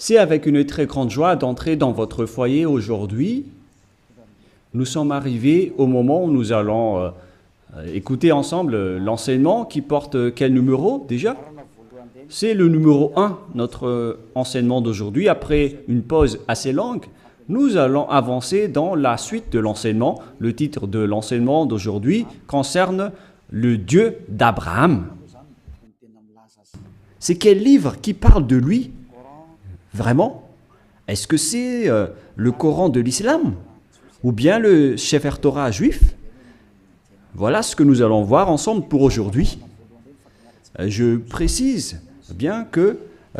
C'est avec une très grande joie d'entrer dans votre foyer aujourd'hui. Nous sommes arrivés au moment où nous allons écouter ensemble l'enseignement qui porte quel numéro déjà? C'est le numéro 1, notre enseignement d'aujourd'hui. Après une pause assez longue, nous allons avancer dans la suite de l'enseignement. Le titre de l'enseignement d'aujourd'hui concerne le Dieu d'Abraham. C'est quel livre qui parle de lui? Vraiment? Est-ce que c'est le Coran de l'islam? Ou bien le Sefer Torah juif? Voilà ce que nous allons voir ensemble pour aujourd'hui. Je précise bien que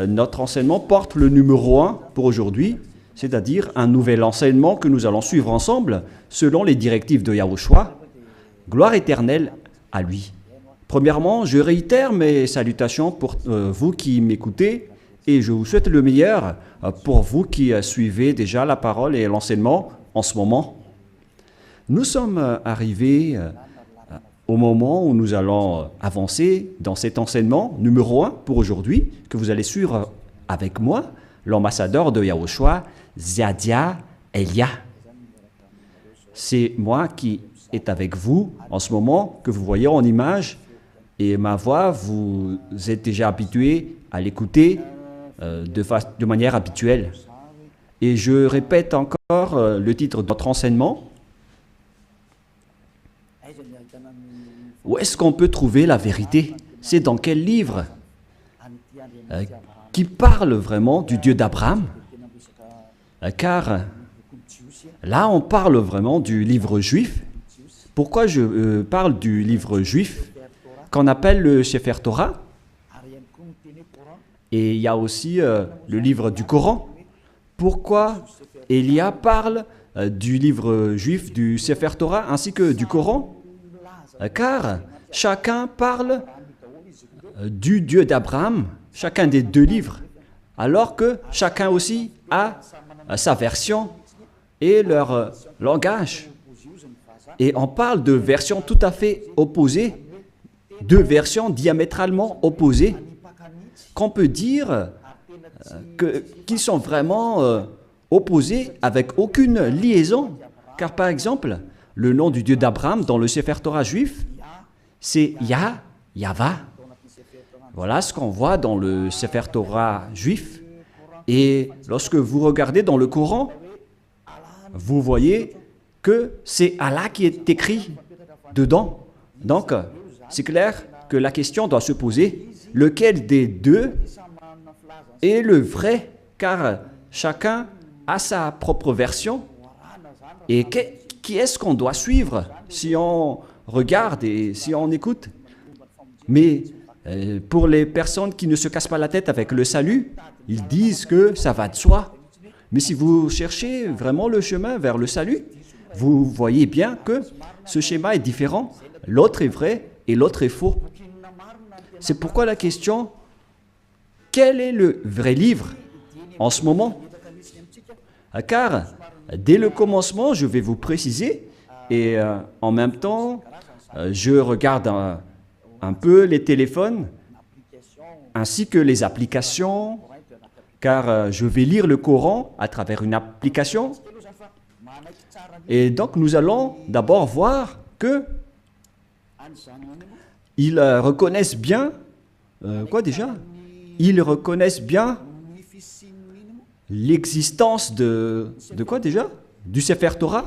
notre enseignement porte le numéro 1 pour aujourd'hui, c'est-à-dire un nouvel enseignement que nous allons suivre ensemble selon les directives de Yahushua. Gloire éternelle à lui. Premièrement, je réitère mes salutations pour vous qui m'écoutez et je vous souhaite le meilleur pour vous qui suivez déjà la parole et l'enseignement en ce moment. Nous sommes arrivés au moment où nous allons avancer dans cet enseignement numéro 1 pour aujourd'hui, que vous allez suivre avec moi, l'ambassadeur de Yahushua, Ziadia Elia. C'est moi qui est avec vous en ce moment, que vous voyez en image, et ma voix, vous êtes déjà habitué à l'écouter de manière habituelle. Et je répète encore le titre de notre enseignement. Où est-ce qu'on peut trouver la vérité? C'est dans quel livre qui parle vraiment du Dieu d'Abraham? Car là, on parle vraiment du livre juif. Pourquoi je parle du livre juif qu'on appelle le Sefer Torah? Et il y a aussi le livre du Coran. Pourquoi Elia parle du livre juif, du Sefer Torah, ainsi que du Coran? Car chacun parle du Dieu d'Abraham, chacun des deux livres, alors que chacun aussi a sa version et leur langage. Et on parle de versions tout à fait opposées, deux versions diamétralement opposées, qu'on peut dire qu'ils sont vraiment opposés avec aucune liaison. Car par exemple, le nom du Dieu d'Abraham dans le Sefer Torah juif, c'est Yahva. Voilà ce qu'on voit dans le Sefer Torah juif. Et lorsque vous regardez dans le Coran, vous voyez que c'est Allah qui est écrit dedans. Donc, c'est clair que la question doit se poser, lequel des deux est le vrai? Car chacun a sa propre version. Et qui est-ce qu'on doit suivre si on regarde et si on écoute? Mais pour les personnes qui ne se cassent pas la tête avec le salut, ils disent que ça va de soi. Mais si vous cherchez vraiment le chemin vers le salut, vous voyez bien que ce schéma est différent. L'autre est vrai et l'autre est faux. C'est pourquoi la question, quel est le vrai livre en ce moment? Car dès le commencement, je vais vous préciser, et en même temps, je regarde un peu les téléphones, ainsi que les applications, car je vais lire le Coran à travers une application. Et donc, nous allons d'abord voir que ils reconnaissent bien, quoi déjà? Ils reconnaissent bien l'existence de quoi déjà? Du Sefer Torah.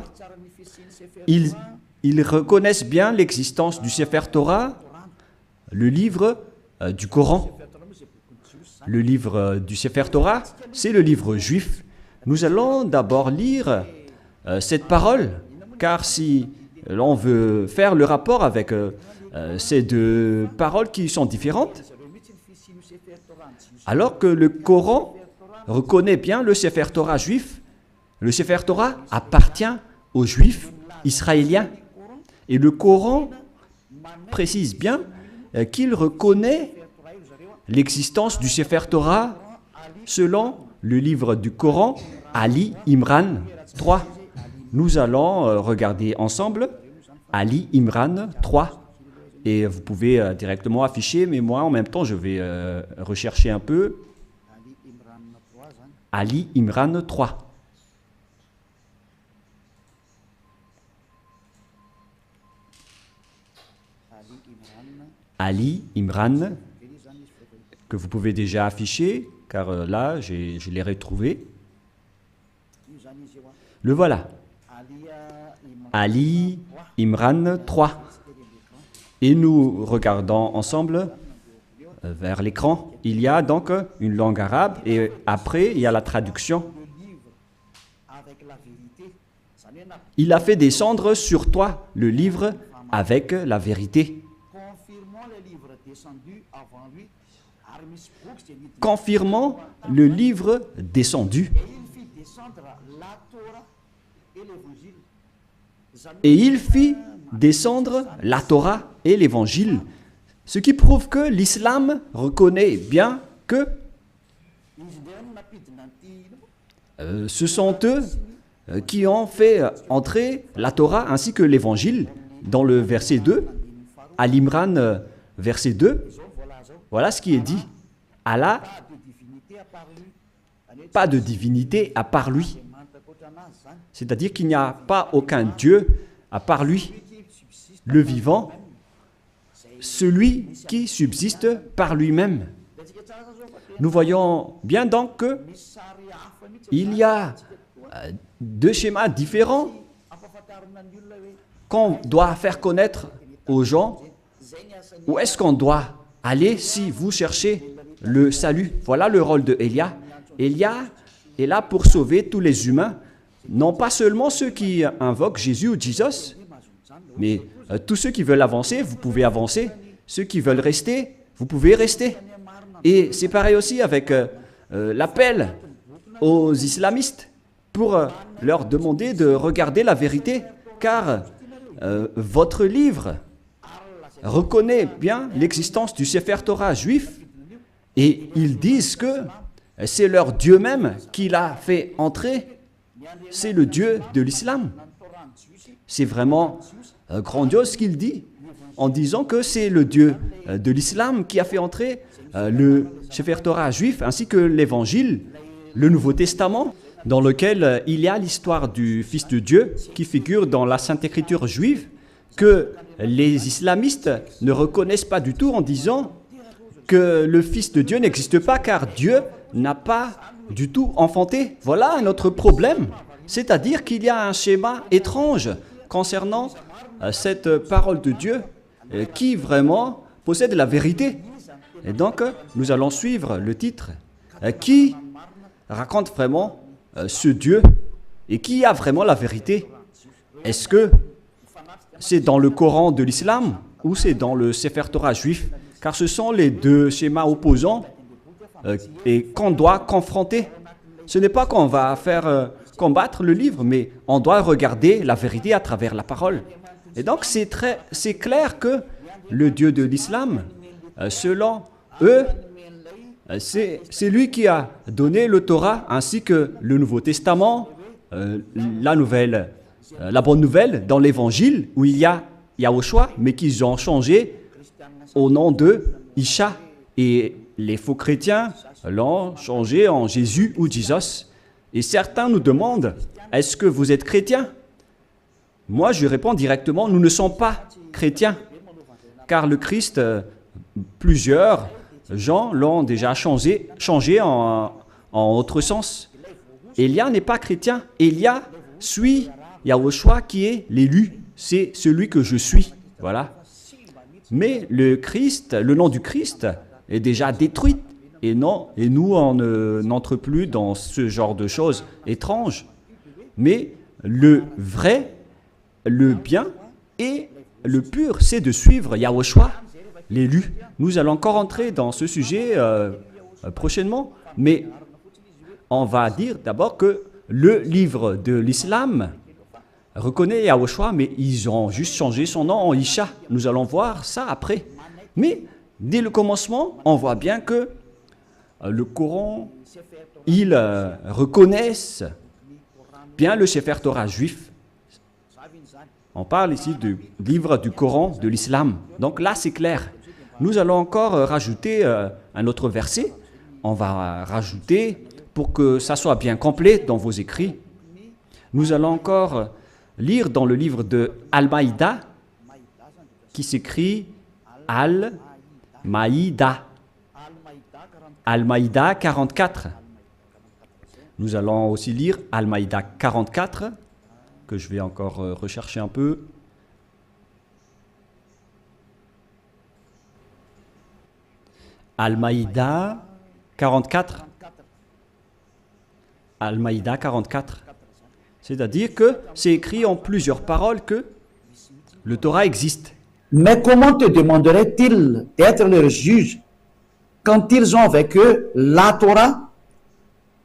Ils reconnaissent bien l'existence du Sefer Torah, le livre du Coran. Le livre du Sefer Torah, c'est le livre juif. Nous allons d'abord lire cette parole, car si l'on veut faire le rapport avec ces deux paroles qui sont différentes, alors que le Coran reconnaît bien le Sefer Torah juif, le Sefer Torah appartient aux Juifs israéliens. Et le Coran précise bien qu'il reconnaît l'existence du Sefer Torah selon le livre du Coran, Ali Imran 3. Nous allons regarder ensemble Ali Imran 3. Et vous pouvez directement afficher, mais moi en même temps je vais rechercher un peu. Ali Imran 3. Ali Imran, que vous pouvez déjà afficher, car là, je l'ai retrouvé. Le voilà. Ali Imran 3. Et nous regardons ensemble vers l'écran. Il y a donc une langue arabe et après, il y a la traduction. Il a fait descendre sur toi le livre avec la vérité. Confirmant le livre descendu. Et il fit descendre la Torah et l'Évangile, ce qui prouve que l'islam reconnaît bien que ce sont eux qui ont fait entrer la Torah ainsi que l'Évangile dans le verset 2, à l'Imran verset 2. Voilà ce qui est dit. Allah, pas de divinité à part lui. C'est-à-dire qu'il n'y a pas aucun Dieu à part lui, le vivant, celui qui subsiste par lui-même. Nous voyons bien donc qu'il y a deux schémas différents qu'on doit faire connaître aux gens. Où est-ce qu'on doit aller si vous cherchez le salut? Voilà le rôle de Élia. Élia est là pour sauver tous les humains, non pas seulement ceux qui invoquent Jésus ou Jesus, mais tous ceux qui veulent avancer, vous pouvez avancer. Ceux qui veulent rester, vous pouvez rester. Et c'est pareil aussi avec l'appel aux islamistes pour leur demander de regarder la vérité, car votre livre reconnaît bien l'existence du Sefer Torah juif et ils disent que c'est leur Dieu même qui l'a fait entrer. C'est le Dieu de l'islam. C'est vraiment grandiose ce qu'il dit en disant que c'est le Dieu de l'islam qui a fait entrer le Sefer Torah juif ainsi que l'Évangile, le Nouveau Testament, dans lequel il y a l'histoire du Fils de Dieu qui figure dans la Sainte Écriture juive, que les islamistes ne reconnaissent pas du tout en disant que le Fils de Dieu n'existe pas car Dieu n'a pas du tout enfanté. Voilà notre problème. C'est-à-dire qu'il y a un schéma étrange concernant cette parole de Dieu qui vraiment possède la vérité. Et donc, nous allons suivre le titre qui raconte vraiment ce Dieu et qui a vraiment la vérité. Est-ce que c'est dans le Coran de l'islam ou c'est dans le Sefer Torah juif? Car ce sont les deux schémas opposants et qu'on doit confronter. Ce n'est pas qu'on va faire combattre le livre, mais on doit regarder la vérité à travers la parole. Et donc c'est clair que le Dieu de l'islam, selon eux, c'est lui qui a donné le Torah ainsi que le Nouveau Testament, la bonne nouvelle dans l'Évangile où il y a Yahushua, mais qu'ils ont changé au nom de Isha. Et les faux chrétiens l'ont changé en Jésus ou Jesus. Et certains nous demandent, est-ce que vous êtes chrétien? Moi, je réponds directement, nous ne sommes pas chrétiens. Car le Christ, plusieurs gens l'ont déjà changé en autre sens. Élia n'est pas chrétien. Élia suit Yahushua qui est l'élu. C'est celui que je suis. Voilà. Mais le Christ, le nom du Christ est déjà détruit. Et nous, on n'entre plus dans ce genre de choses étranges. Mais le vrai, le bien et le pur, c'est de suivre Yahushua, l'élu. Nous allons encore entrer dans ce sujet prochainement, mais on va dire d'abord que le livre de l'islam reconnaît Yahushua, mais ils ont juste changé son nom en Isha. Nous allons voir ça après. Mais dès le commencement, on voit bien que le Coran, ils reconnaissent bien le Sefer Torah juif. On parle ici du livre du Coran de l'islam. Donc là, c'est clair. Nous allons encore rajouter un autre verset. On va rajouter pour que ça soit bien complet dans vos écrits, nous allons encore lire dans le livre de Al-Maïda, qui s'écrit Al-Maïda. Al-Maïda 44. Nous allons aussi lire Al-Maïda 44, que je vais encore rechercher un peu. Al-Maïda 44. Al-Maïda 44. C'est-à-dire que c'est écrit en plusieurs paroles que le Torah existe. Mais comment te demanderaient-ils d'être leurs juges quand ils ont avec eux la Torah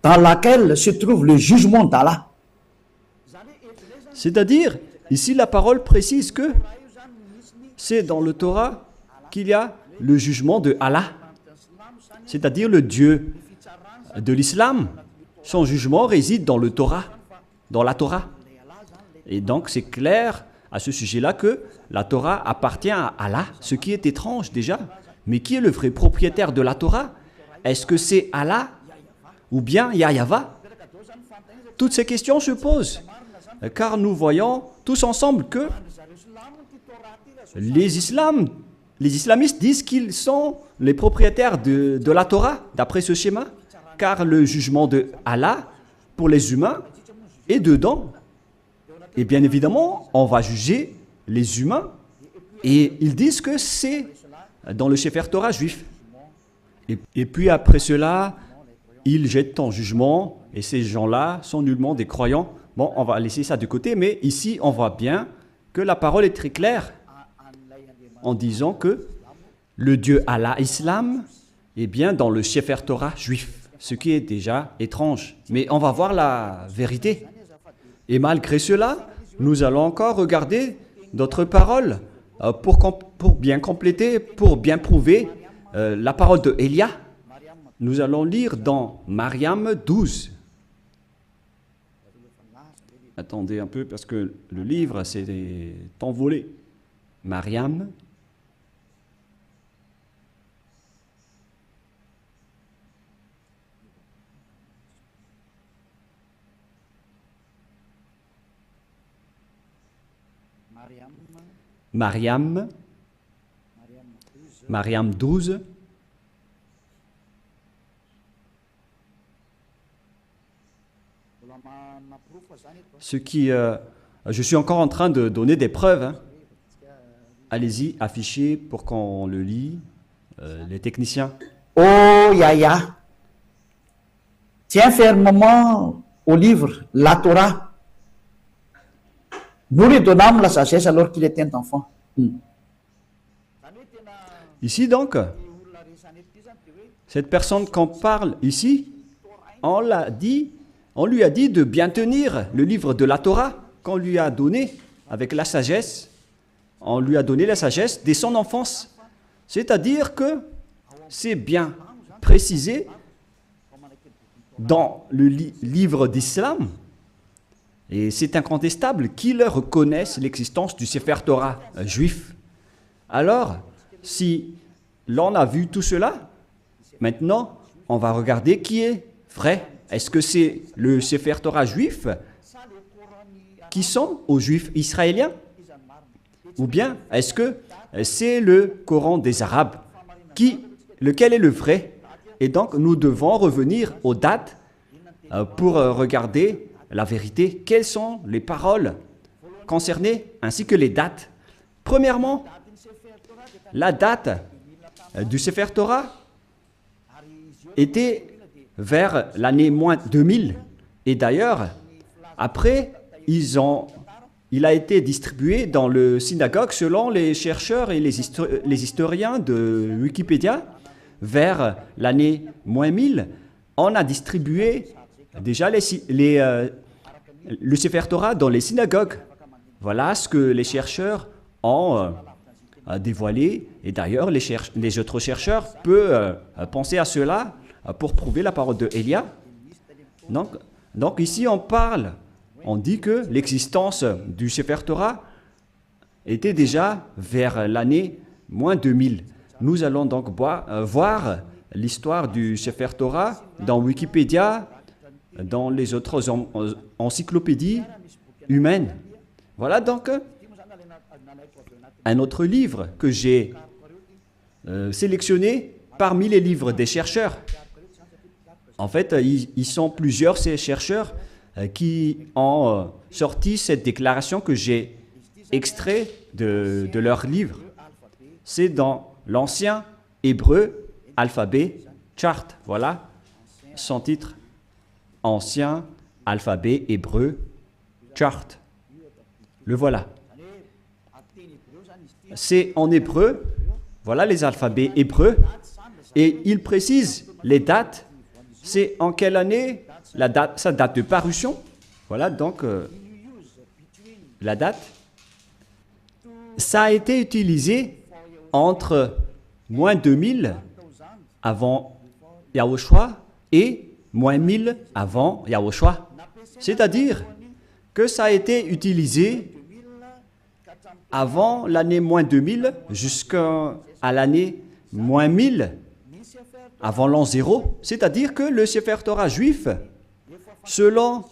dans laquelle se trouve le jugement d'Allah? C'est-à-dire, ici la parole précise que c'est dans le Torah qu'il y a le jugement de Allah, c'est-à-dire le Dieu de l'islam. Son jugement réside dans le Torah, dans la Torah. Et donc c'est clair à ce sujet-là que la Torah appartient à Allah, ce qui est étrange déjà. Mais qui est le vrai propriétaire de la Torah? Est-ce que c'est Allah ou bien Yahva? Toutes ces questions se posent, car nous voyons tous ensemble que les islamistes disent qu'ils sont les propriétaires de la Torah, d'après ce schéma, car le jugement de Allah pour les humains est dedans. Et bien évidemment, on va juger les humains, et ils disent que c'est dans le Sefer Torah juif. Et puis après cela, ils jettent en jugement, et ces gens-là sont nullement des croyants. Bon, on va laisser ça de côté, mais ici, on voit bien que la parole est très claire en disant que le Dieu Allah Islam est bien dans le Sefer Torah juif, ce qui est déjà étrange. Mais on va voir la vérité. Et malgré cela, nous allons encore regarder d'autres paroles pour bien compléter, pour bien prouver la parole de Élia. Nous allons lire dans Mariam 12. Attendez un peu parce que le livre s'est envolé. Mariam. Mariam 12. Ce qui, je suis encore en train de donner des preuves. Hein. Allez-y, affichez pour qu'on le lit, les techniciens. Oh Yahya, tiens fermement au livre, la Torah. Nous lui donnâmes la sagesse alors qu'il était un enfant. Ici donc, cette personne qu'on parle ici, on lui a dit de bien tenir le livre de la Torah qu'on lui a donné avec la sagesse. On lui a donné la sagesse dès son enfance. C'est-à-dire que c'est bien précisé dans le livre d'Islam, et c'est incontestable qu'ils reconnaissent l'existence du Sefer Torah juif. Alors, si l'on a vu tout cela, maintenant, on va regarder qui est vrai. Est-ce que c'est le Sefer Torah juif qui sont aux Juifs israéliens? Ou bien est-ce que c'est le Coran des Arabes? Lequel est le vrai? Et donc, nous devons revenir aux dates pour regarder la vérité. Quelles sont les paroles concernées ainsi que les dates? Premièrement, la date du Sefer Torah était vers l'année moins 2000. Et d'ailleurs, après, il a été distribué dans le synagogue selon les chercheurs et les historiens de Wikipédia. Vers l'année moins 1000, on a distribué déjà le Sefer Torah dans les synagogues. Voilà ce que les chercheurs ont dévoilé. Et d'ailleurs, les autres chercheurs peuvent penser à cela pour prouver la parole de Élia. Donc ici, on dit que l'existence du Sefer Torah était déjà vers l'année moins 2000. Nous allons donc voir l'histoire du Sefer Torah dans Wikipédia dans les autres encyclopédies humaines. Voilà donc un autre livre que j'ai sélectionné parmi les livres des chercheurs. En fait, ils sont plusieurs, ces chercheurs, qui ont sorti cette déclaration que j'ai extrait de leur livre. C'est dans l'ancien hébreu alphabet chart. Voilà son titre. Ancien alphabet hébreu chart. Le voilà. C'est en hébreu. Voilà les alphabets hébreux. Et il précise les dates. C'est en quelle année la date, sa date de parution. Voilà donc la date. Ça a été utilisé entre moins 2000 avant Yahushua et moins 1000 avant Yahushua. C'est-à-dire que ça a été utilisé avant l'année moins 2000 jusqu'à l'année moins 1000 avant l'an 0. C'est-à-dire que le Sefer Torah juif, selon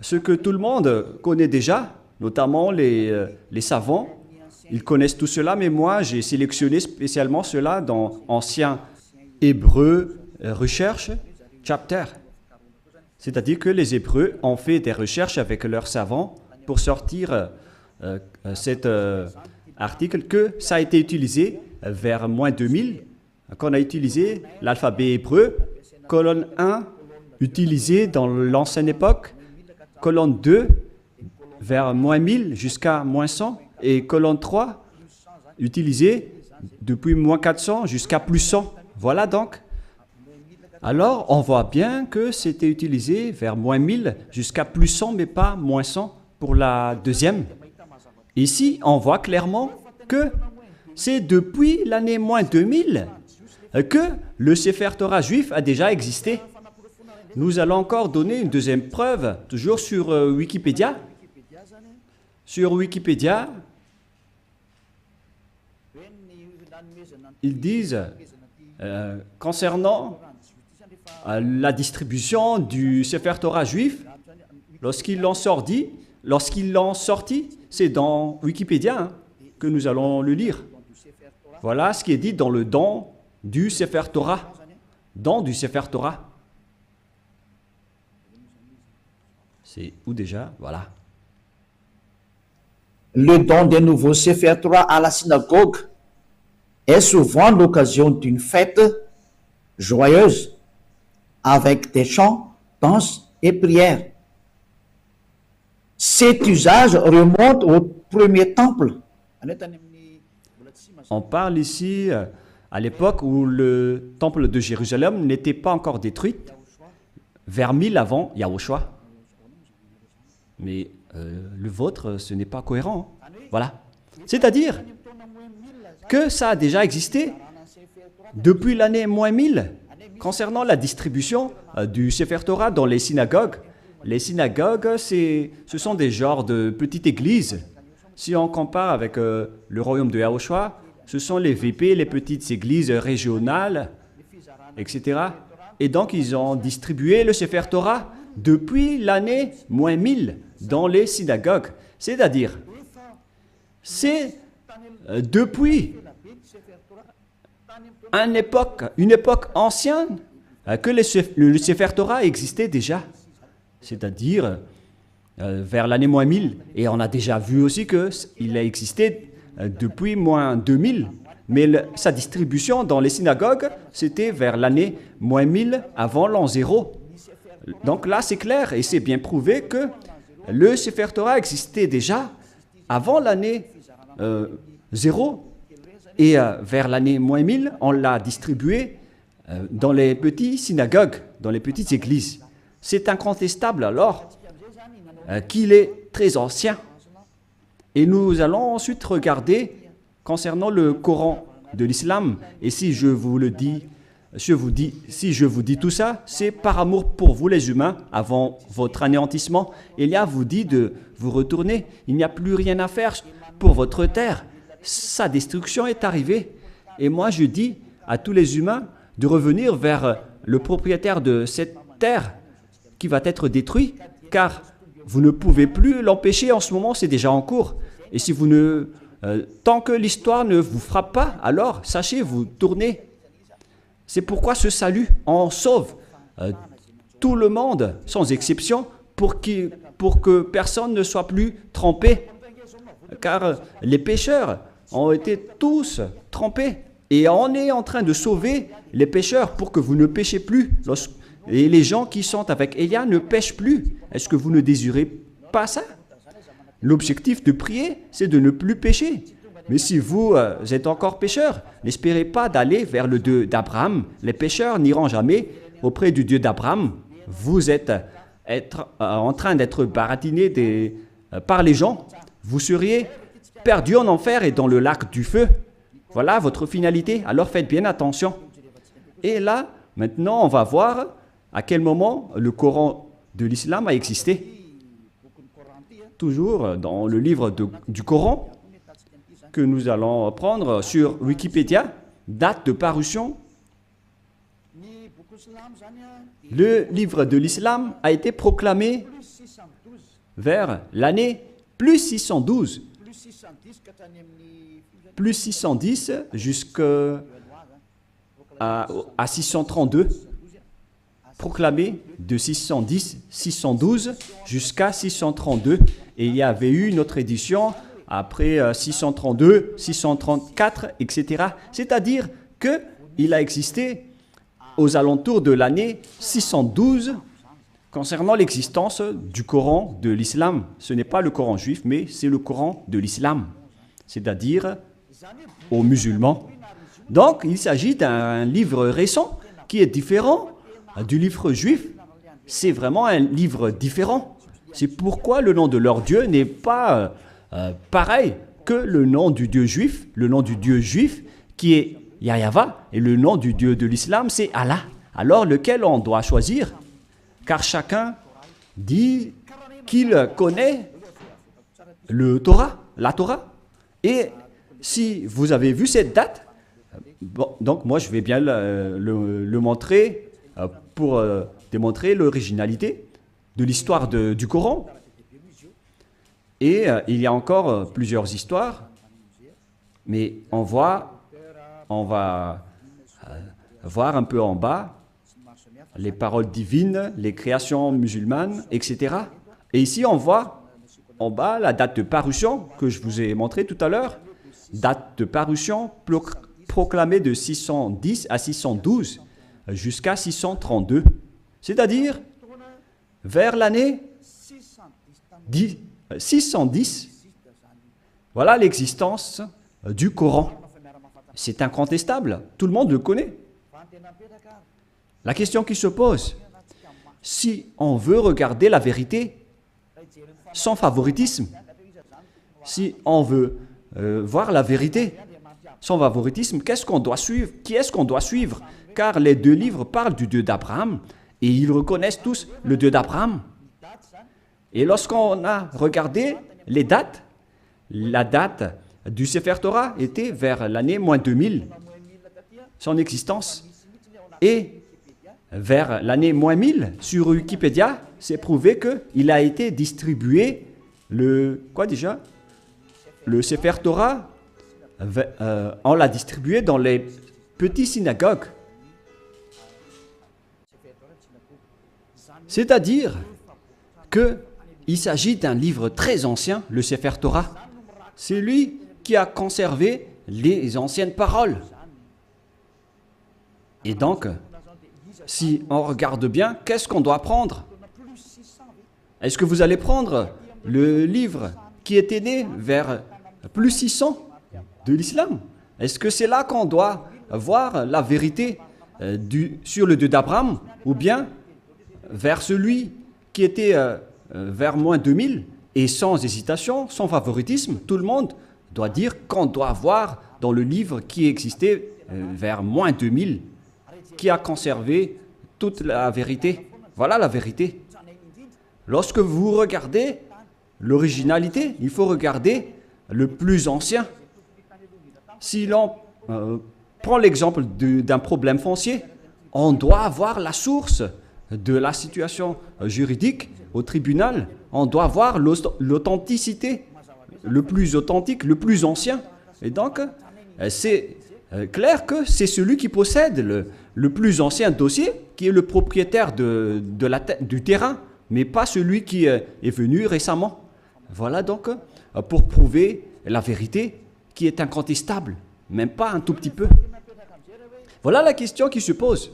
ce que tout le monde connaît déjà, notamment les savants, ils connaissent tout cela, mais moi j'ai sélectionné spécialement cela dans Ancien Hébreu Recherche Chapter. C'est-à-dire que les Hébreux ont fait des recherches avec leurs savants pour sortir cet article que ça a été utilisé vers moins 2000, qu'on a utilisé l'alphabet hébreu, colonne 1 utilisé dans l'ancienne époque, colonne 2 vers moins 1000 jusqu'à moins 100, et colonne 3 utilisée depuis moins 400 jusqu'à plus 100. Voilà donc. Alors, on voit bien que c'était utilisé vers moins 1000 jusqu'à plus 100, mais pas moins 100 pour la deuxième. Ici, on voit clairement que c'est depuis l'année moins 2000 que le Sefer Torah juif a déjà existé. Nous allons encore donner une deuxième preuve, toujours sur Wikipédia. Sur Wikipédia, ils disent, concernant la distribution du Sefer Torah juif, lorsqu'ils l'ont sorti, c'est dans Wikipédia que nous allons le lire. Voilà ce qui est dit dans le don du Sefer Torah. Don du Sefer Torah. C'est où déjà? Voilà. Le don des nouveaux Sefer Torah à la synagogue est souvent l'occasion d'une fête joyeuse avec des chants, danses et prières. Cet usage remonte au premier temple. On parle ici à l'époque où le temple de Jérusalem n'était pas encore détruit, vers 1000 avant Yahushua. Mais le vôtre, ce n'est pas cohérent. Voilà. C'est-à-dire que ça a déjà existé depuis l'année moins 1000 concernant la distribution du Sefer Torah dans les synagogues. Les synagogues, ce sont des genres de petites églises. Si on compare avec le royaume de Yahushua, ce sont les VP, les petites églises régionales, etc. Et donc, ils ont distribué le Sefer Torah depuis l'année moins 1000 dans les synagogues. C'est-à-dire, c'est depuis une époque ancienne que le Sefer Torah existait déjà. C'est-à-dire vers l'année moins 1000. Et on a déjà vu aussi qu'il a existé depuis moins 2000. Mais sa distribution dans les synagogues, c'était vers l'année moins 1000 avant l'an 0. Donc là, c'est clair et c'est bien prouvé que le Sefer Torah existait déjà avant l'année 0. Et vers l'année moins 1000, on l'a distribué dans les petites synagogues, dans les petites églises. C'est incontestable alors qu'il est très ancien. Et nous allons ensuite regarder concernant le Coran de l'islam. Et si je vous dis tout ça, c'est par amour pour vous les humains, avant votre anéantissement. Elia vous dit de vous retourner. Il n'y a plus rien à faire pour votre terre. Sa destruction est arrivée. Et moi je dis à tous les humains de revenir vers le propriétaire de cette terre qui va être détruit, car vous ne pouvez plus l'empêcher en ce moment, c'est déjà en cours. Et si vous ne... tant que l'histoire ne vous frappe pas, alors sachez, vous tournez. C'est pourquoi ce salut en sauve tout le monde, sans exception, pour que personne ne soit plus trempé. Car les pécheurs ont été tous trempés. Et on est en train de sauver les pécheurs pour que vous ne péchez plus. Et les gens qui sont avec Élia ne pêchent plus. Est-ce que vous ne désirez pas ça? L'objectif de prier, c'est de ne plus pécher. Mais si vous êtes encore pécheur, n'espérez pas d'aller vers le Dieu d'Abraham. Les pécheurs n'iront jamais auprès du Dieu d'Abraham. Vous êtes en train d'être baratiné par les gens. Vous seriez perdu en enfer et dans le lac du feu. Voilà votre finalité. Alors faites bien attention. Et là, maintenant, on va voir à quel moment le Coran de l'islam a existé. Toujours dans le livre du Coran que nous allons prendre sur Wikipédia, date de parution. Le livre de l'islam a été proclamé vers l'année plus 612. Plus 610 jusqu'à 632. Proclamé de 612 jusqu'à 632. Et il y avait eu une autre édition après 632, 634, etc. C'est-à-dire qu'il a existé aux alentours de l'année 612 concernant l'existence du Coran de l'islam. Ce n'est pas le Coran juif, mais c'est le Coran de l'islam, c'est-à-dire aux musulmans. Donc, il s'agit d'un livre récent qui est différent du livre juif. C'est vraiment un livre différent. C'est pourquoi le nom de leur Dieu n'est pas pareil que le nom du Dieu juif. Le nom du Dieu juif qui est Yahva et le nom du Dieu de l'islam c'est Allah. Alors lequel on doit choisir? Car chacun dit qu'il connaît la Torah. Et si vous avez vu cette date, bon, donc moi je vais bien le montrer pour démontrer l'originalité de l'histoire du Coran. Et il y a encore plusieurs histoires, mais on va voir un peu en bas les paroles divines, les créations musulmanes, etc. Et ici, on voit en bas la date de parution que je vous ai montré tout à l'heure. Date de parution proclamée de 610 à 612 jusqu'à 632. C'est-à-dire vers l'année 610. Voilà l'existence du Coran. C'est incontestable, tout le monde le connaît. La question qui se pose, si on veut regarder la vérité sans favoritisme, si on veut voir la vérité sans favoritisme, qu'est-ce qu'on doit suivre? Qui est-ce qu'on doit suivre? Car les deux livres parlent du Dieu d'Abraham et ils reconnaissent tous le Dieu d'Abraham. Et lorsqu'on a regardé les dates, la date du Sefer Torah était vers l'année moins 2000, son existence. Et vers l'année moins 1000, sur Wikipédia, c'est prouvé qu'il a été distribué le Sefer Torah, on l'a distribué dans les petites synagogues. C'est-à-dire qu'il s'agit d'un livre très ancien, le Sefer Torah. C'est lui qui a conservé les anciennes paroles. Et donc, si on regarde bien, qu'est-ce qu'on doit prendre? Est-ce que vous allez prendre le livre qui était né vers plus 600 de l'islam? Est-ce que c'est là qu'on doit voir la vérité sur le Dieu d'Abraham? Ou bien vers celui qui était vers moins 2000? Et sans hésitation, sans favoritisme, tout le monde doit dire qu'on doit voir dans le livre qui existait vers moins 2000, qui a conservé toute la vérité. Voilà la vérité. Lorsque vous regardez l'originalité, il faut regarder le plus ancien. Si l'on prend l'exemple d'un problème foncier, on doit avoir la source de la situation juridique au tribunal, on doit voir l'authenticité, le plus authentique, le plus ancien. Et donc, c'est clair que c'est celui qui possède le plus ancien dossier qui est le propriétaire du terrain, mais pas celui qui est venu récemment. Voilà donc pour prouver la vérité qui est incontestable, même pas un tout petit peu. Voilà la question qui se pose.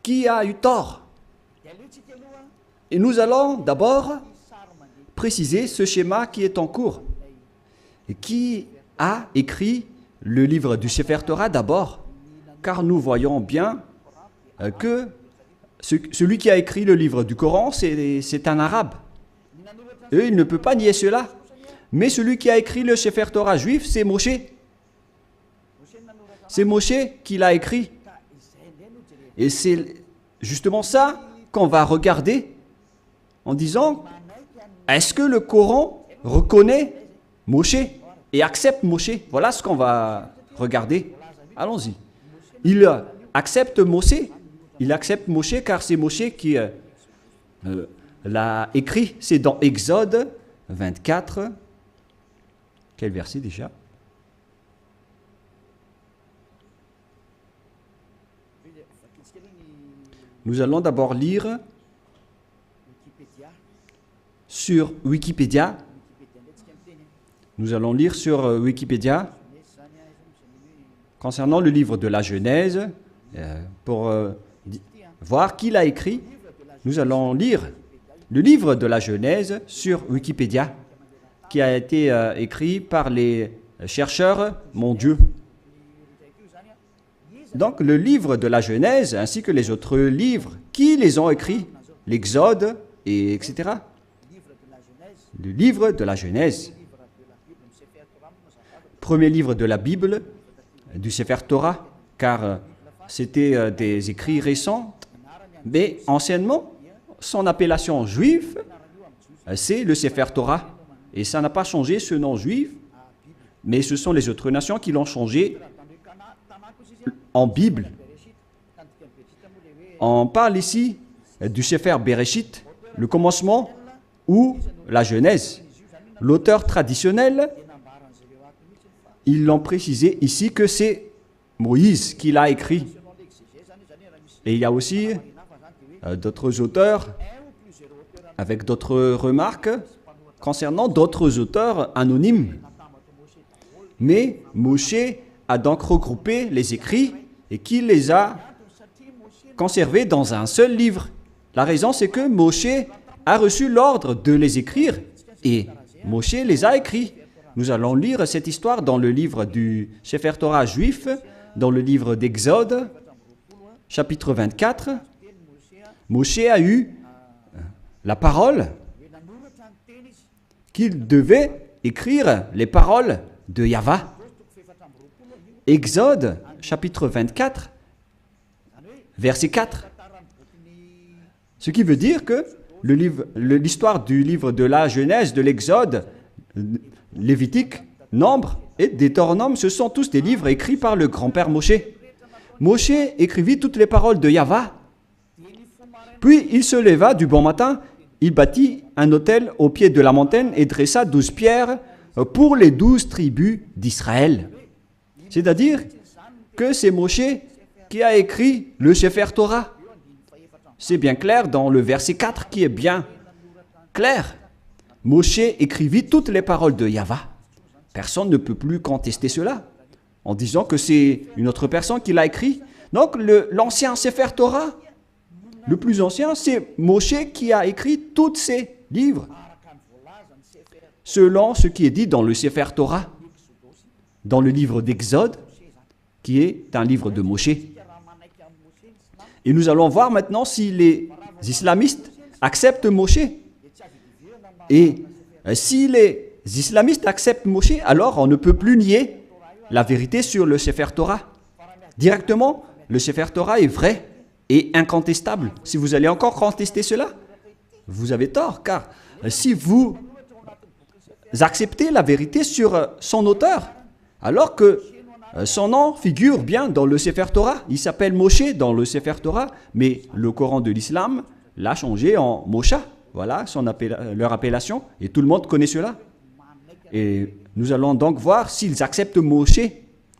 Qui a eu tort? Et nous allons d'abord préciser ce schéma qui est en cours. Et qui a écrit le livre du Sefer Torah d'abord? Car nous voyons bien que celui qui a écrit le livre du Coran, c'est un arabe. Et il ne peut pas nier cela. Mais celui qui a écrit le Sefer Torah juif, c'est Moshe. C'est Moshe qui l'a écrit. Et c'est justement ça qu'on va regarder en disant, est-ce que le Coran reconnaît Moshe et accepte Moshe? Voilà ce qu'on va regarder. Allons-y. Il accepte Moshe. Il accepte Moshe car c'est Moshe qui l'a écrit. C'est dans Exode 24. Quel verset déjà? Nous allons d'abord lire sur Wikipédia. Nous allons lire sur Wikipédia concernant le livre de la Genèse pour voir qui l'a écrit. Nous allons lire le livre de la Genèse sur Wikipédia qui a été écrit par les chercheurs mondiaux. Donc le livre de la Genèse ainsi que les autres livres, qui les ont écrits? L'Exode, et etc. Le livre de la Genèse. Premier livre de la Bible, du Sefer Torah, car c'était des écrits récents, mais anciennement, son appellation juive, c'est le Sefer Torah. Et ça n'a pas changé ce nom juif, mais ce sont les autres nations qui l'ont changé en Bible. On parle ici du Sefer Bereshit, le commencement ou la Genèse. L'auteur traditionnel, ils l'ont précisé ici que c'est Moïse qui l'a écrit. Et il y a aussi d'autres auteurs avec d'autres remarques concernant d'autres auteurs anonymes. Mais Moshe a donc regroupé les écrits et qui les a conservés dans un seul livre. La raison, c'est que Moshe a reçu l'ordre de les écrire et Moshe les a écrits. Nous allons lire cette histoire dans le livre du Sefer Torah juif, dans le livre d'Exode, chapitre 24. Moshe a eu la parole qu'il devait écrire les paroles de Yahvé. Exode, chapitre 24, verset 4. Ce qui veut dire que l'histoire du livre de la Genèse, de l'Exode, Lévitique, Nombre et Deutéronome, ce sont tous des livres écrits par le grand-père Moshe. Moshe écrivit toutes les paroles de Yahvé. Puis il se leva du bon matin, il bâtit un autel au pied de la montagne et dressa 12 pierres pour les 12 tribus d'Israël. C'est-à-dire que c'est Moshe qui a écrit le Sefer Torah. C'est bien clair dans le verset 4 qui est bien clair. Moshe écrivit toutes les paroles de Yahvé. Personne ne peut plus contester cela en disant que c'est une autre personne qui l'a écrit. Donc l'ancien Sefer Torah, le plus ancien, c'est Moshe qui a écrit tous ces livres, selon ce qui est dit dans le Sefer Torah, dans le livre d'Exode, qui est un livre de Moshe. Et nous allons voir maintenant si les islamistes acceptent Moshe. Et si les islamistes acceptent Moshe, alors on ne peut plus nier la vérité sur le Sefer Torah. Directement, le Sefer Torah est vrai et incontestable. Si vous allez encore contester cela, vous avez tort, car si vous acceptez la vérité sur son auteur, alors que Son nom figure bien dans le Sefer Torah. Il s'appelle Moshe dans le Sefer Torah, mais le Coran de l'islam l'a changé en Mosha. Voilà leur appellation, et tout le monde connaît cela. Et nous allons donc voir s'ils acceptent Moshe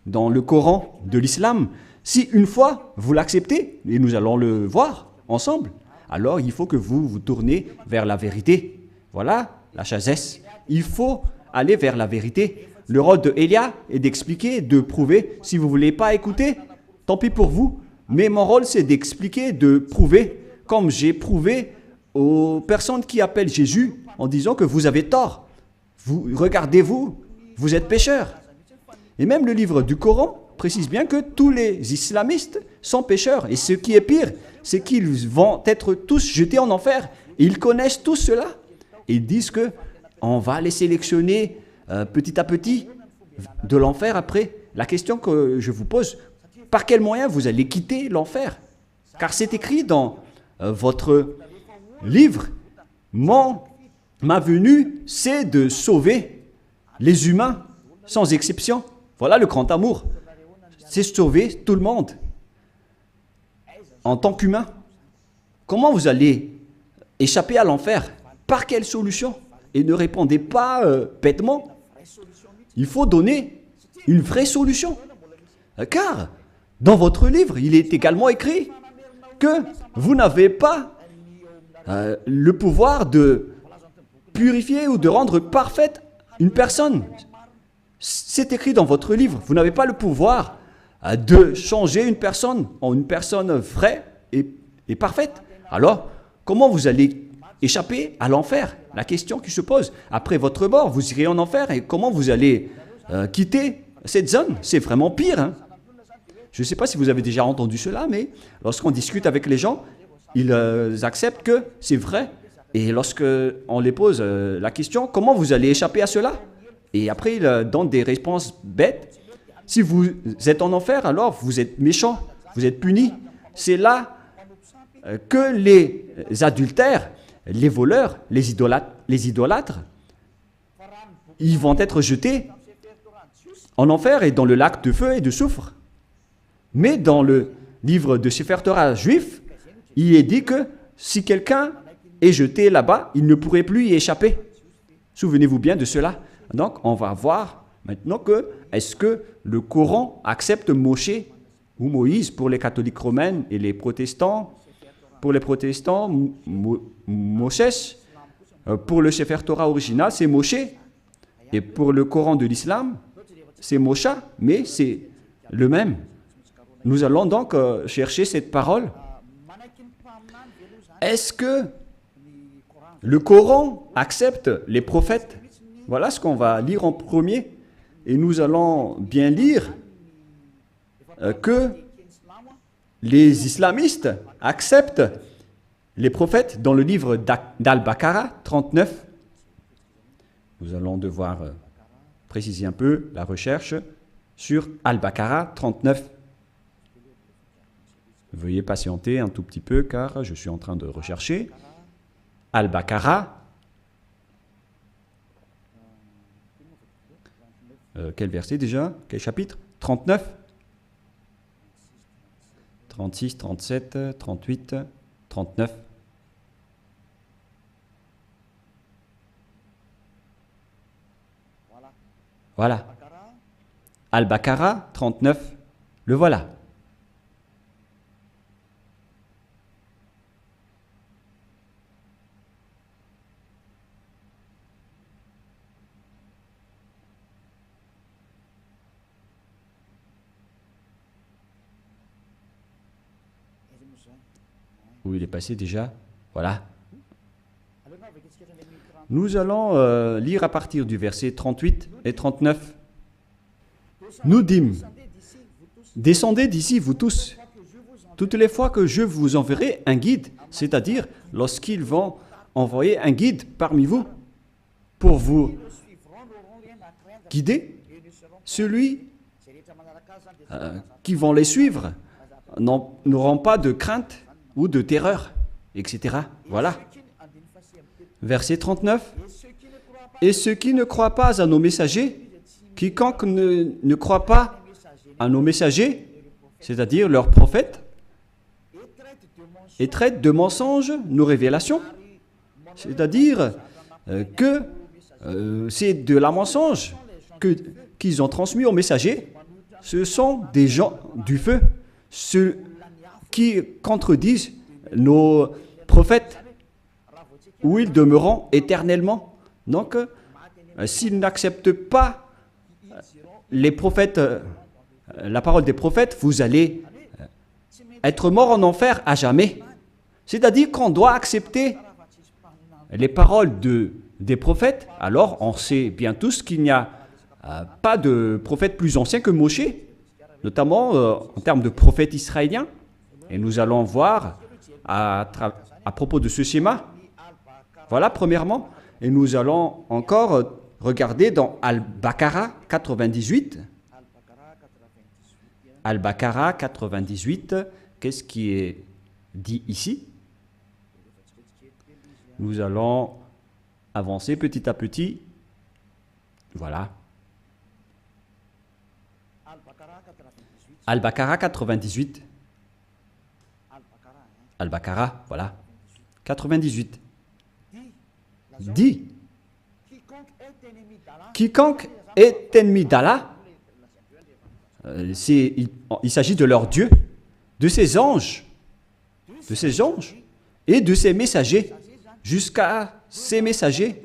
dans le Coran de l'islam. Si une fois vous l'acceptez, et nous allons le voir ensemble, alors il faut que vous vous tournez vers la vérité. Voilà la sagesse. Il faut aller vers la vérité. Le rôle de Elia est d'expliquer, de prouver. Si vous ne voulez pas écouter, tant pis pour vous. Mais mon rôle, c'est d'expliquer, de prouver, comme j'ai prouvé aux personnes qui appellent Jésus en disant que vous avez tort. Regardez-vous, vous êtes pécheurs. Et même le livre du Coran précise bien que tous les islamistes sont pécheurs. Et ce qui est pire, c'est qu'ils vont être tous jetés en enfer. Et ils connaissent tous cela. Et ils disent qu'on va les sélectionner petit à petit de l'enfer après. La question que je vous pose, par quel moyen vous allez quitter l'enfer? Car c'est écrit dans votre livre, ma venue, c'est de sauver les humains sans exception. Voilà le grand amour. C'est sauver tout le monde en tant qu'humain. Comment vous allez échapper à l'enfer? Par quelle solution? Et ne répondez pas bêtement. Il faut donner une vraie solution. Car dans votre livre, il est également écrit que vous n'avez pas le pouvoir de purifier ou de rendre parfaite une personne. C'est écrit dans votre livre. Vous n'avez pas le pouvoir de changer une personne en une personne vraie et parfaite. Alors, comment vous allez échapper à l'enfer? La question qui se pose. Après votre mort, vous irez en enfer et comment vous allez quitter cette zone? C'est vraiment pire. Hein? Je ne sais pas si vous avez déjà entendu cela, mais lorsqu'on discute avec les gens, ils acceptent que c'est vrai. Et lorsqu'on les pose la question, comment vous allez échapper à cela? Et après, ils donnent des réponses bêtes. Si vous êtes en enfer, alors vous êtes méchant, vous êtes puni. C'est là que les adultères, les voleurs, les idolâtres, ils vont être jetés en enfer et dans le lac de feu et de soufre. Mais dans le livre de Sefer Torah juif, il est dit que si quelqu'un est jeté là-bas, il ne pourrait plus y échapper. Souvenez-vous bien de cela. Donc, on va voir maintenant que est-ce que le Coran accepte Moshe ou Moïse pour les catholiques romains et les protestants. Pour les protestants, Moshe. Pour le Sefer Torah original, c'est Moshe. Et pour le Coran de l'islam, c'est Mosha, mais c'est le même. Nous allons donc chercher cette parole. Est-ce que le Coran accepte les prophètes? Voilà ce qu'on va lire en premier. Et nous allons bien lire que les islamistes acceptent les prophètes dans le livre d'Al-Baqarah 39. Nous allons devoir préciser un peu la recherche sur Al-Baqarah 39. Veuillez patienter un tout petit peu car je suis en train de rechercher. Al-Baqarah. Quel verset déjà? Quel chapitre? 39, 36, 37, 38, 39. Voilà. Al-Baqarah 39. Le voilà. Où il est passé déjà? Voilà. Nous allons lire à partir du verset 38 et 39. Nous dîmes, descendez d'ici, vous tous, toutes les fois que je vous enverrai un guide, c'est-à-dire lorsqu'ils vont envoyer un guide parmi vous pour vous guider, celui qui vont les suivre n'auront pas de crainte ou de terreur, etc. Voilà. Verset 39. Et ceux qui ne croient pas à nos messagers, quiconque ne croit pas à nos messagers, c'est-à-dire leurs prophètes, et traitent de mensonges nos révélations. C'est-à-dire que c'est de la mensonge qu'ils ont transmis aux messagers. Ce sont des gens du feu, ceux qui contredisent nos prophètes, où ils demeureront éternellement. Donc, s'ils n'acceptent pas les prophètes, la parole des prophètes, vous allez être mort en enfer à jamais. C'est-à-dire qu'on doit accepter les paroles des prophètes. Alors, on sait bien tous qu'il n'y a pas de prophète plus ancien que Moshe, notamment en termes de prophète israélien. Et nous allons voir à propos de ce schéma. Voilà, premièrement. Et nous allons encore regarder dans Al-Baqarah 98. Al-Baqarah 98, qu'est-ce qui est dit ici? Nous allons avancer petit à petit. Voilà. Al-Baqarah 98. Al-Baqarah, voilà. 98. Dit, quiconque est ennemi d'Allah, il s'agit de leur Dieu, de ses anges et de ses messagers, jusqu'à ses messagers,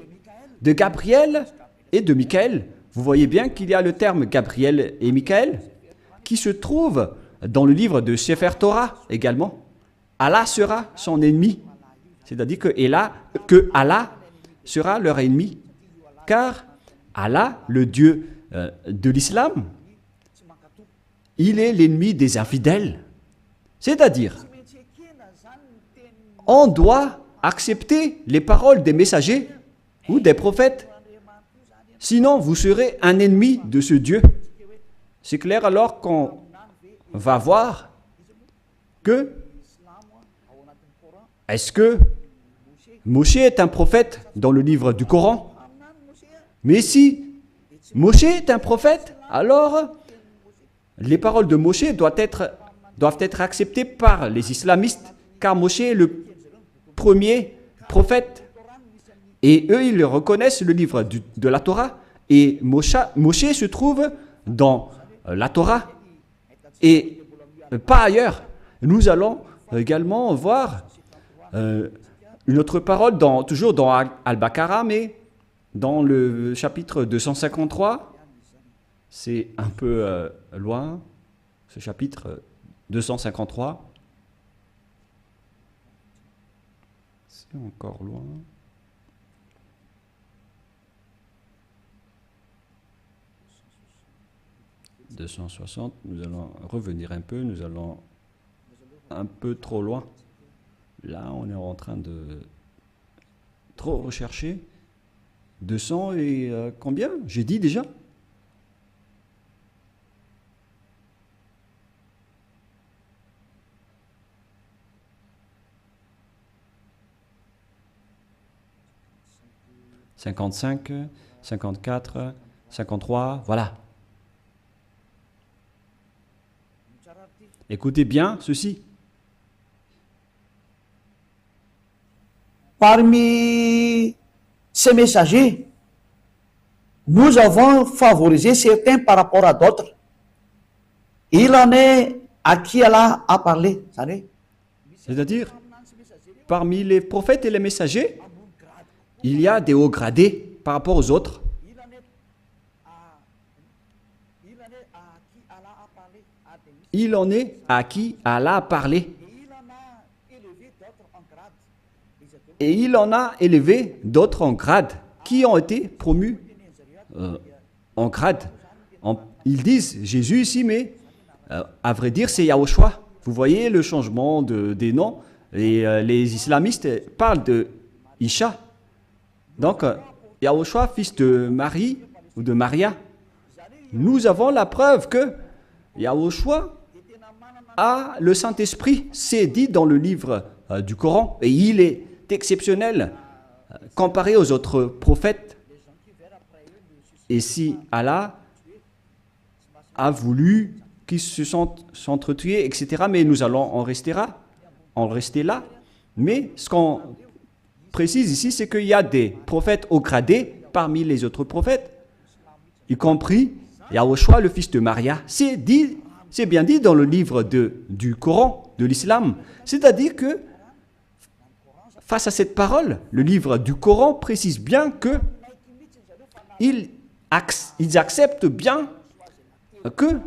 de Gabriel et de Michaël. Vous voyez bien qu'il y a le terme Gabriel et Michaël qui se trouve dans le livre de Sefer Torah également. Allah sera son ennemi, c'est-à-dire que Allah sera leur ennemi, car Allah, le Dieu de l'islam, il est l'ennemi des infidèles. C'est-à-dire, on doit accepter les paroles des messagers ou des prophètes, sinon vous serez un ennemi de ce Dieu. C'est clair alors qu'on va voir que est-ce que Moshe est un prophète dans le livre du Coran? Mais si Moshe est un prophète, alors les paroles de Moshe doivent être acceptées par les islamistes, car Moshe est le premier prophète. Et eux, ils reconnaissent le livre de la Torah. Et Moshe se trouve dans la Torah et pas ailleurs. Nous allons également voir une autre parole, toujours dans Al-Baqarah, mais dans le chapitre 253. C'est un peu loin, ce chapitre 253. C'est encore loin. « 260, nous allons revenir un peu, nous allons un peu trop loin. Là, on est en train de trop rechercher. 200 et combien? J'ai dit déjà. « 55, 54, 53, voilà. Écoutez bien ceci. Parmi ces messagers, nous avons favorisé certains par rapport à d'autres. Il en est à qui Allah a parlé. C'est-à-dire, parmi les prophètes et les messagers, il y a des hauts gradés par rapport aux autres. Il en est à qui Allah a parlé. Et il en a élevé d'autres en grade, qui ont été promus en grade. Ils disent Jésus ici, mais à vrai dire, c'est Yahushua. Vous voyez le changement des noms. Et les islamistes parlent de Isha. Donc, Yahushua, fils de Marie ou de Maria. Nous avons la preuve que Yahushua a le Saint-Esprit. C'est dit dans le livre du Coran. Et il est exceptionnel comparé aux autres prophètes. Et si Allah a voulu qui se sont s'entretués, etc. Mais nous allons en rester là. Mais ce qu'on précise ici, c'est qu'il y a des prophètes haut gradés parmi les autres prophètes, y compris Yahushua, le fils de Maria. C'est bien dit dans le livre du Coran, de l'islam. C'est-à-dire que, face à cette parole, le livre du Coran précise bien que ils acceptent bien que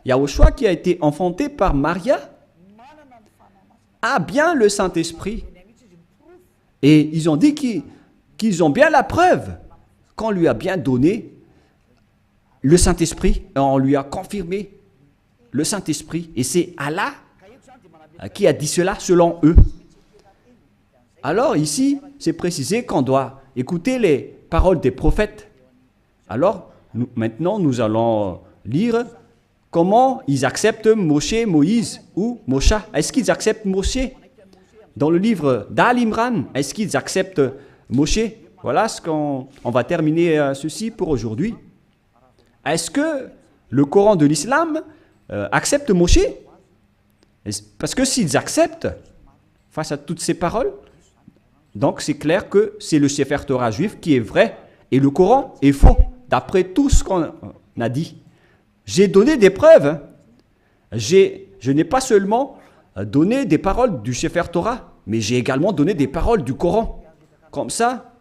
Yahushua, qui a été enfanté par Maria, a bien le Saint-Esprit. Et ils ont dit qu'ils ont bien la preuve qu'on lui a bien donné le Saint-Esprit. On lui a confirmé le Saint-Esprit. Et c'est Allah qui a dit cela selon eux. Alors ici, c'est précisé qu'on doit écouter les paroles des prophètes. Alors, maintenant, nous allons lire comment ils acceptent Moshe, Moïse ou Mosha. Est-ce qu'ils acceptent Moshe? Dans le livre d'Al-Imran, est-ce qu'ils acceptent Moshe? Voilà ce qu'on va terminer ceci pour aujourd'hui. Est-ce que le Coran de l'islam accepte Moshe? Parce que s'ils acceptent, face à toutes ces paroles, donc c'est clair que c'est le Sefer Torah juif qui est vrai et le Coran est faux, d'après tout ce qu'on a dit. J'ai donné des preuves. Je n'ai pas seulement donné des paroles du Sefer Torah, mais j'ai également donné des paroles du Coran. Comme ça,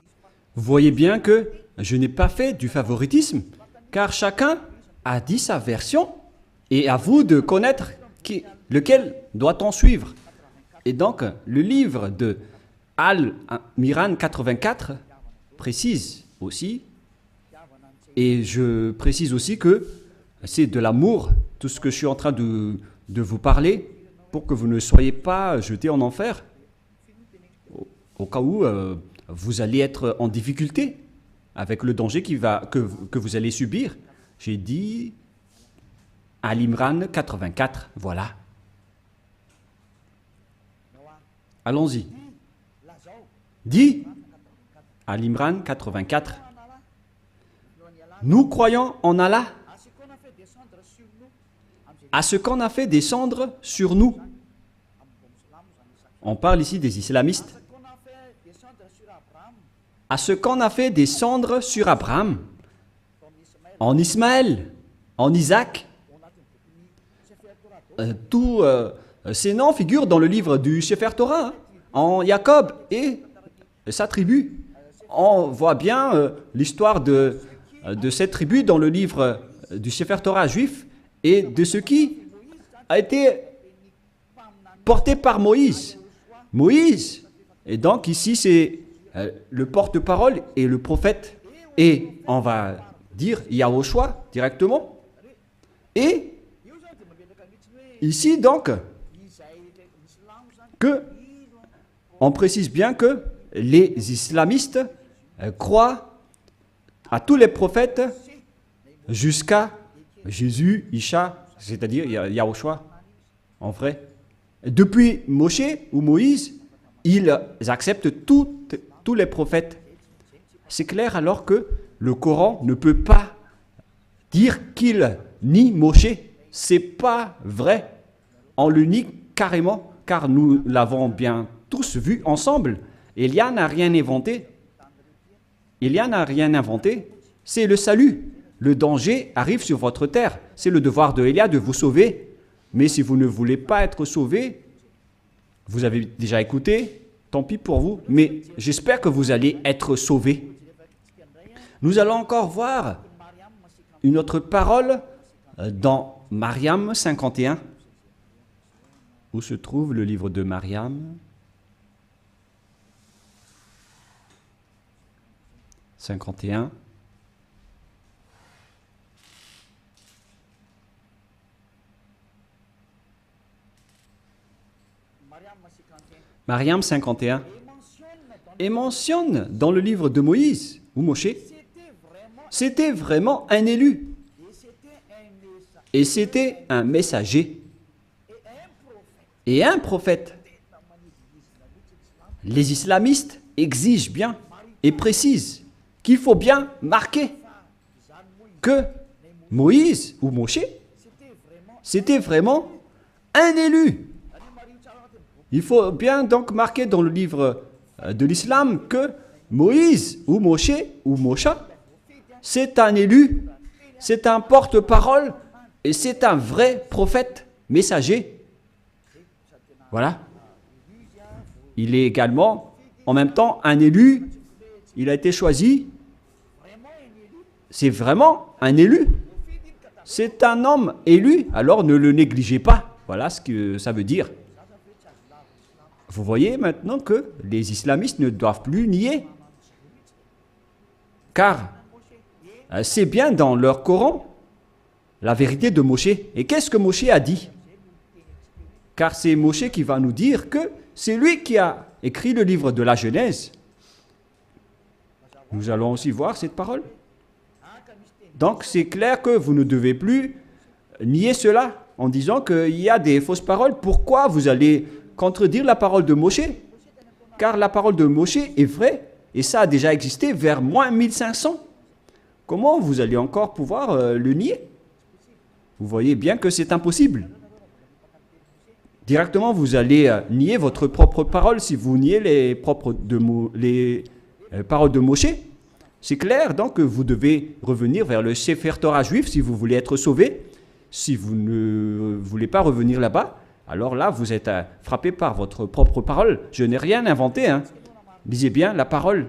vous voyez bien que je n'ai pas fait du favoritisme, car chacun a dit sa version, et à vous de connaître lequel doit-on suivre. Et donc, le livre de Al-Miran 84 précise aussi, et je précise aussi que c'est de l'amour, tout ce que je suis en train de vous parler, pour que vous ne soyez pas jetés en enfer, au cas où vous allez être en difficulté avec le danger que vous allez subir. J'ai dit Al-Imran 84, voilà. Allons-y. Dit Al-Imran 84. Nous croyons en Allah, à ce qu'on a fait descendre sur nous. On parle ici des islamistes. À ce qu'on a fait descendre sur Abraham, en Ismaël, en Isaac. Tous ces noms figurent dans le livre du Sefer Torah, en Jacob et sa tribu. On voit bien l'histoire de cette tribu dans le livre du Sefer Torah juif et de ce qui a été porté par Moïse. Moïse, et donc ici c'est le porte-parole et le prophète, et on va dire Yahushua directement. Et ici donc, on précise bien que les islamistes croient à tous les prophètes jusqu'à Jésus, Isha, c'est-à-dire Yahushua, en vrai. Depuis Moshe ou Moïse, ils acceptent tous les prophètes. C'est clair alors que le Coran ne peut pas dire qu'il nie Moshe. C'est pas vrai. On le nie carrément, car nous l'avons bien tous vu ensemble. Élia n'a rien inventé. Élia n'a rien inventé. C'est le salut. Le danger arrive sur votre terre. C'est le devoir de Élia de vous sauver. Mais si vous ne voulez pas être sauvé, vous avez déjà écouté, tant pis pour vous, mais j'espère que vous allez être sauvés. Nous allons encore voir une autre parole dans Mariam 51. Où se trouve le livre de Mariam? 51. Mariam 51. Et mentionne dans le livre de Moïse ou Moshe, c'était vraiment un élu. Et c'était un messager. Et un prophète. Les islamistes exigent bien et précisent qu'il faut bien marquer que Moïse ou Moshe c'était vraiment un élu. Il faut bien donc marquer dans le livre de l'islam que Moïse ou Moshe ou Mosha, c'est un élu, c'est un porte-parole et c'est un vrai prophète, messager. Voilà. Il est également en même temps un élu, il a été choisi. C'est vraiment un élu. C'est un homme élu, alors ne le négligez pas. Voilà ce que ça veut dire. Vous voyez maintenant que les islamistes ne doivent plus nier. Car c'est bien dans leur Coran la vérité de Moshe. Et qu'est-ce que Moshe a dit? Car c'est Moshe qui va nous dire que c'est lui qui a écrit le livre de la Genèse. Nous allons aussi voir cette parole. Donc c'est clair que vous ne devez plus nier cela en disant qu'il y a des fausses paroles. Pourquoi vous allez contredire la parole de Moshe? Car la parole de Moshe est vraie et ça a déjà existé vers moins 1500. Comment vous allez encore pouvoir le nier? Vous voyez bien que c'est impossible. Directement, vous allez nier votre propre parole si vous niez les paroles de Moshe. C'est clair, donc, que vous devez revenir vers le Sefer Torah juif si vous voulez être sauvé. Si vous ne voulez pas revenir là-bas, alors là, vous êtes frappé par votre propre parole. Je n'ai rien inventé. Lisez bien la parole.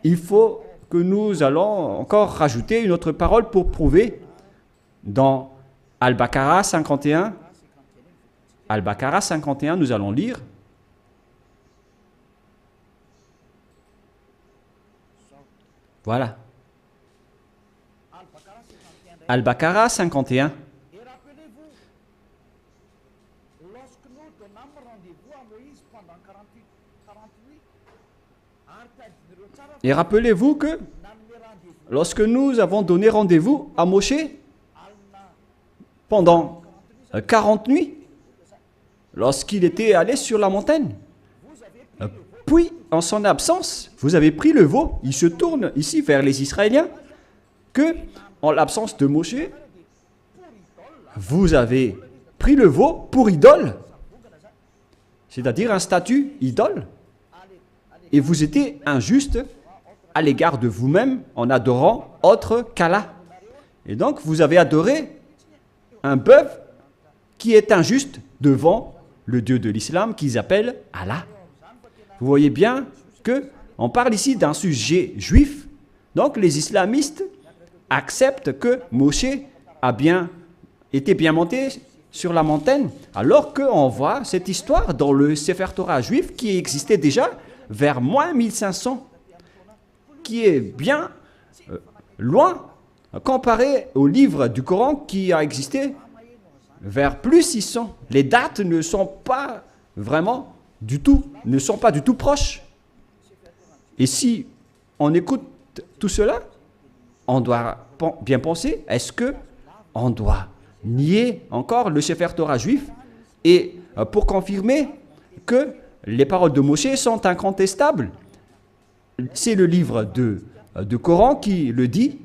Il faut que nous allons encore rajouter une autre parole pour prouver dans Al-Baqarah 51. Al-Baqarah 51, nous allons lire. Voilà. Al-Baqarah 51. Et rappelez-vous, lorsque nous donnâmes rendez-vous à Moïse pendant 48, Et rappelez-vous que lorsque nous avons donné rendez-vous à Moshe pendant 40 nuits, lorsqu'il était allé sur la montagne, puis en son absence, vous avez pris le veau. Il se tourne ici vers les Israéliens que, en l'absence de Moshe, vous avez pris le veau pour idole, c'est-à-dire un statut idole, et vous étiez injuste à l'égard de vous-même en adorant autre qu'Allah. Et donc, vous avez adoré un bœuf qui est injuste devant le Dieu de l'islam qu'ils appellent Allah. Vous voyez bien qu'on parle ici d'un sujet juif. Donc, les islamistes acceptent que Moshe était bien monté sur la montagne, alors qu'on voit cette histoire dans le Sefer Torah juif qui existait déjà vers moins 1500, qui est bien loin comparé au livre du Coran qui a existé vers plus 600. Les dates ne sont pas vraiment du tout proches. Et si on écoute tout cela, on doit bien penser, est-ce que on doit nier encore le Sefer Torah juif et pour confirmer que les paroles de Moshe sont incontestables? C'est le livre de Coran qui le dit.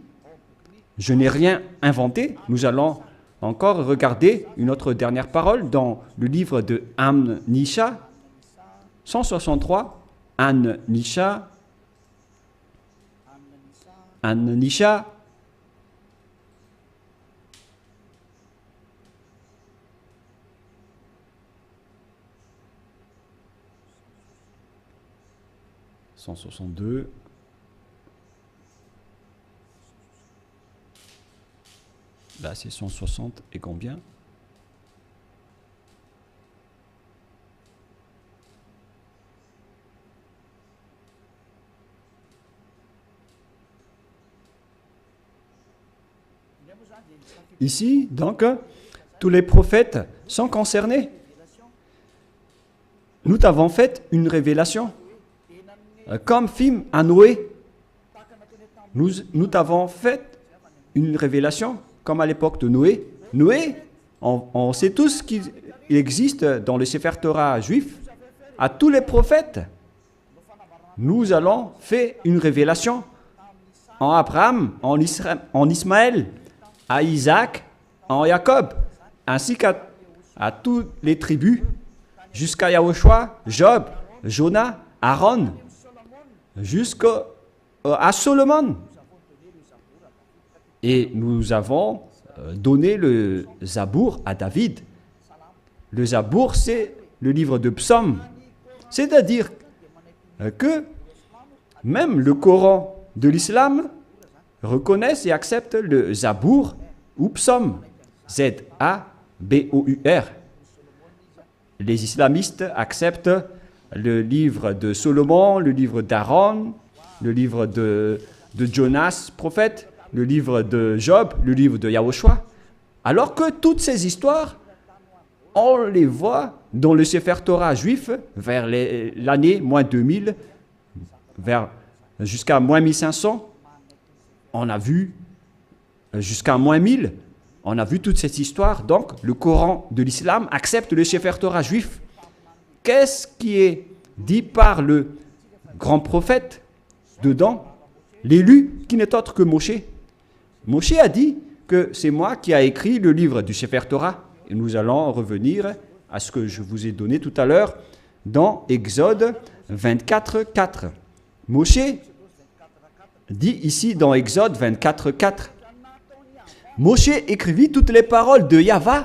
Je n'ai rien inventé. Nous allons encore regarder une autre dernière parole dans le livre de An-Nisha 163. An-Nisha 162. Là, c'est 160 et combien? Ici, donc, tous les prophètes sont concernés. Nous t'avons fait une révélation. Comme film à Noé, nous t'avons fait une révélation, comme à l'époque de Noé. Noé, on sait tous qu'il existe dans le Sefer Torah juif, à tous les prophètes, nous allons faire une révélation en Abraham, en Ismaël, à Isaac, en Jacob, ainsi à toutes les tribus, jusqu'à Yahushua, Job, Jonah, Aaron, jusqu'à Solomon. Et nous avons donné le Zabour à David. Le Zabour, c'est le livre de psaumes. C'est-à-dire que même le Coran de l'islam reconnaissent et acceptent le Zabour ou psaume. Z-A-B-O-U-R. Les islamistes acceptent le livre de Solomon, le livre d'Aaron, le livre de Jonas, prophète, le livre de Job, le livre de Yahushua. Alors que toutes ces histoires, on les voit dans le Sefer Torah juif vers l'année moins 2000, jusqu'à moins 1500. On a vu jusqu'à moins 1000. On a vu toute cette histoire. Donc, le Coran de l'islam accepte le Sefer Torah juif. Qu'est-ce qui est dit par le grand prophète dedans? L'élu qui n'est autre que Moshe. Moshe a dit que c'est moi qui ai écrit le livre du Sefer Torah. Et nous allons revenir à ce que je vous ai donné tout à l'heure dans Exode 24, 4. Moshe dit ici dans Exode 24, 4. Moshe écrivit toutes les paroles de Yahvé.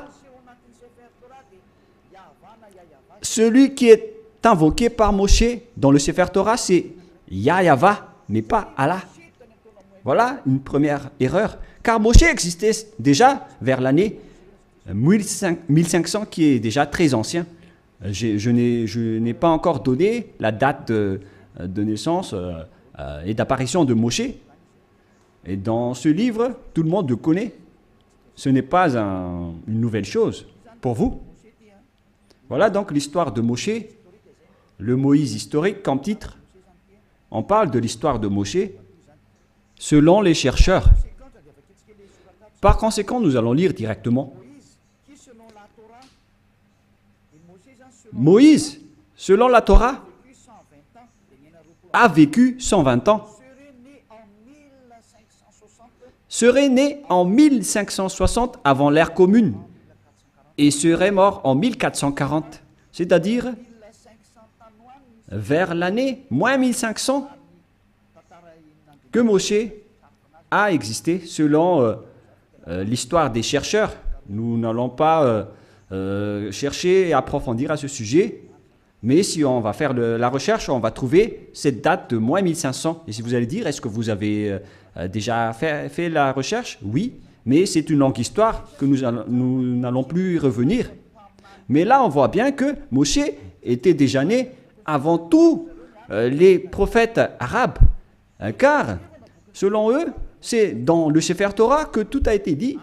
Celui qui est invoqué par Moshe dans le Sefer Torah, c'est Yahvé, mais pas Allah. Voilà une première erreur. Car Moshe existait déjà vers l'année 1500, qui est déjà très ancien. Je n'ai pas encore donné la date de naissance et d'apparition de Moshe. Et dans ce livre, tout le monde le connaît. Ce n'est pas une nouvelle chose pour vous. Voilà donc l'histoire de Moshe, le Moïse historique comme titre. On parle de l'histoire de Moshe selon les chercheurs. Par conséquent, nous allons lire directement. Moïse, selon la Torah, a vécu 120 ans. Serait né en 1560 avant l'ère commune et serait mort en 1440, c'est-à-dire vers l'année moins 1500 que Moshe a existé selon l'histoire des chercheurs. Nous n'allons pas chercher et approfondir à ce sujet, mais si on va faire la recherche, on va trouver cette date de moins 1500. Et si vous allez dire, est-ce que vous avez déjà fait la recherche? Oui, mais c'est une longue histoire que nous n'allons plus y revenir. Mais là, on voit bien que Moshe était déjà né avant tous les prophètes arabes, car selon eux, c'est dans le Sefer Torah que tout a été dit.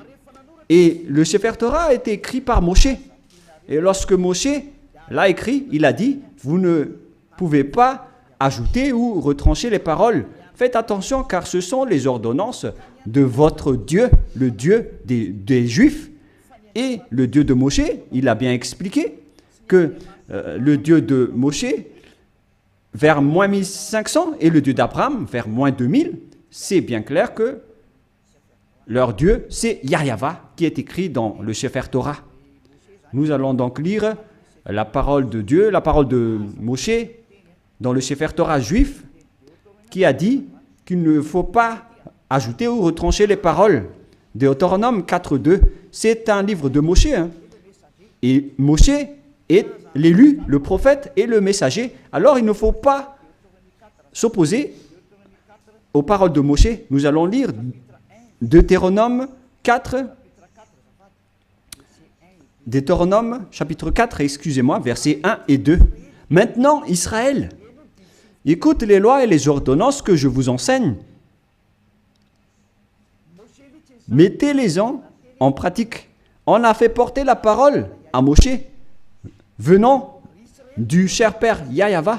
Et le Sefer Torah a été écrit par Moshe. Et lorsque Moshe l'a écrit, il a dit, vous ne pouvez pas ajouter ou retrancher les paroles. Faites attention car ce sont les ordonnances de votre Dieu, le Dieu des Juifs. Et le Dieu de Moshe, il a bien expliqué que le Dieu de Moshe, vers moins 1500, et le Dieu d'Abraham, vers moins 2000, c'est bien clair que leur Dieu, c'est Yahvé, qui est écrit dans le Sefer Torah. Nous allons donc lire la parole de Dieu, la parole de Moshe, dans le Sefer Torah juif, qui a dit qu'il ne faut pas ajouter ou retrancher les paroles. Deutéronome 4.2, c'est un livre de Moshe. Et Moshe est l'élu, le prophète et le messager. Alors il ne faut pas s'opposer aux paroles de Moshe. Nous allons lire Deutéronome 4, Deutéronome chapitre 4, excusez-moi, versets 1 et 2. Maintenant, Israël, écoute les lois et les ordonnances que je vous enseigne. Mettez-les-en en pratique. On a fait porter la parole à Moshe, venant du cher père Yahvé.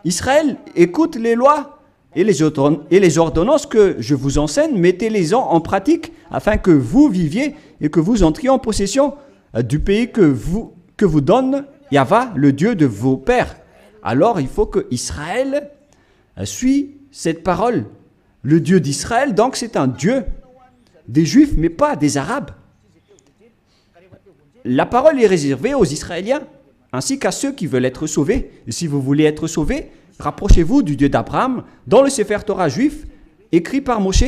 Israël, écoute les lois et les ordonnances que je vous enseigne, mettez-les-en en pratique afin que vous viviez et que vous entriez en possession du pays que vous donne Yahvé, le Dieu de vos pères. Alors il faut que Israël suit cette parole. Le Dieu d'Israël, donc, c'est un Dieu des Juifs, mais pas des Arabes. la parole est réservée aux Israéliens, ainsi qu'à ceux qui veulent être sauvés. Et si vous voulez être sauvés, rapprochez-vous du Dieu d'Abraham dans le Sefer Torah juif, écrit par Moshe.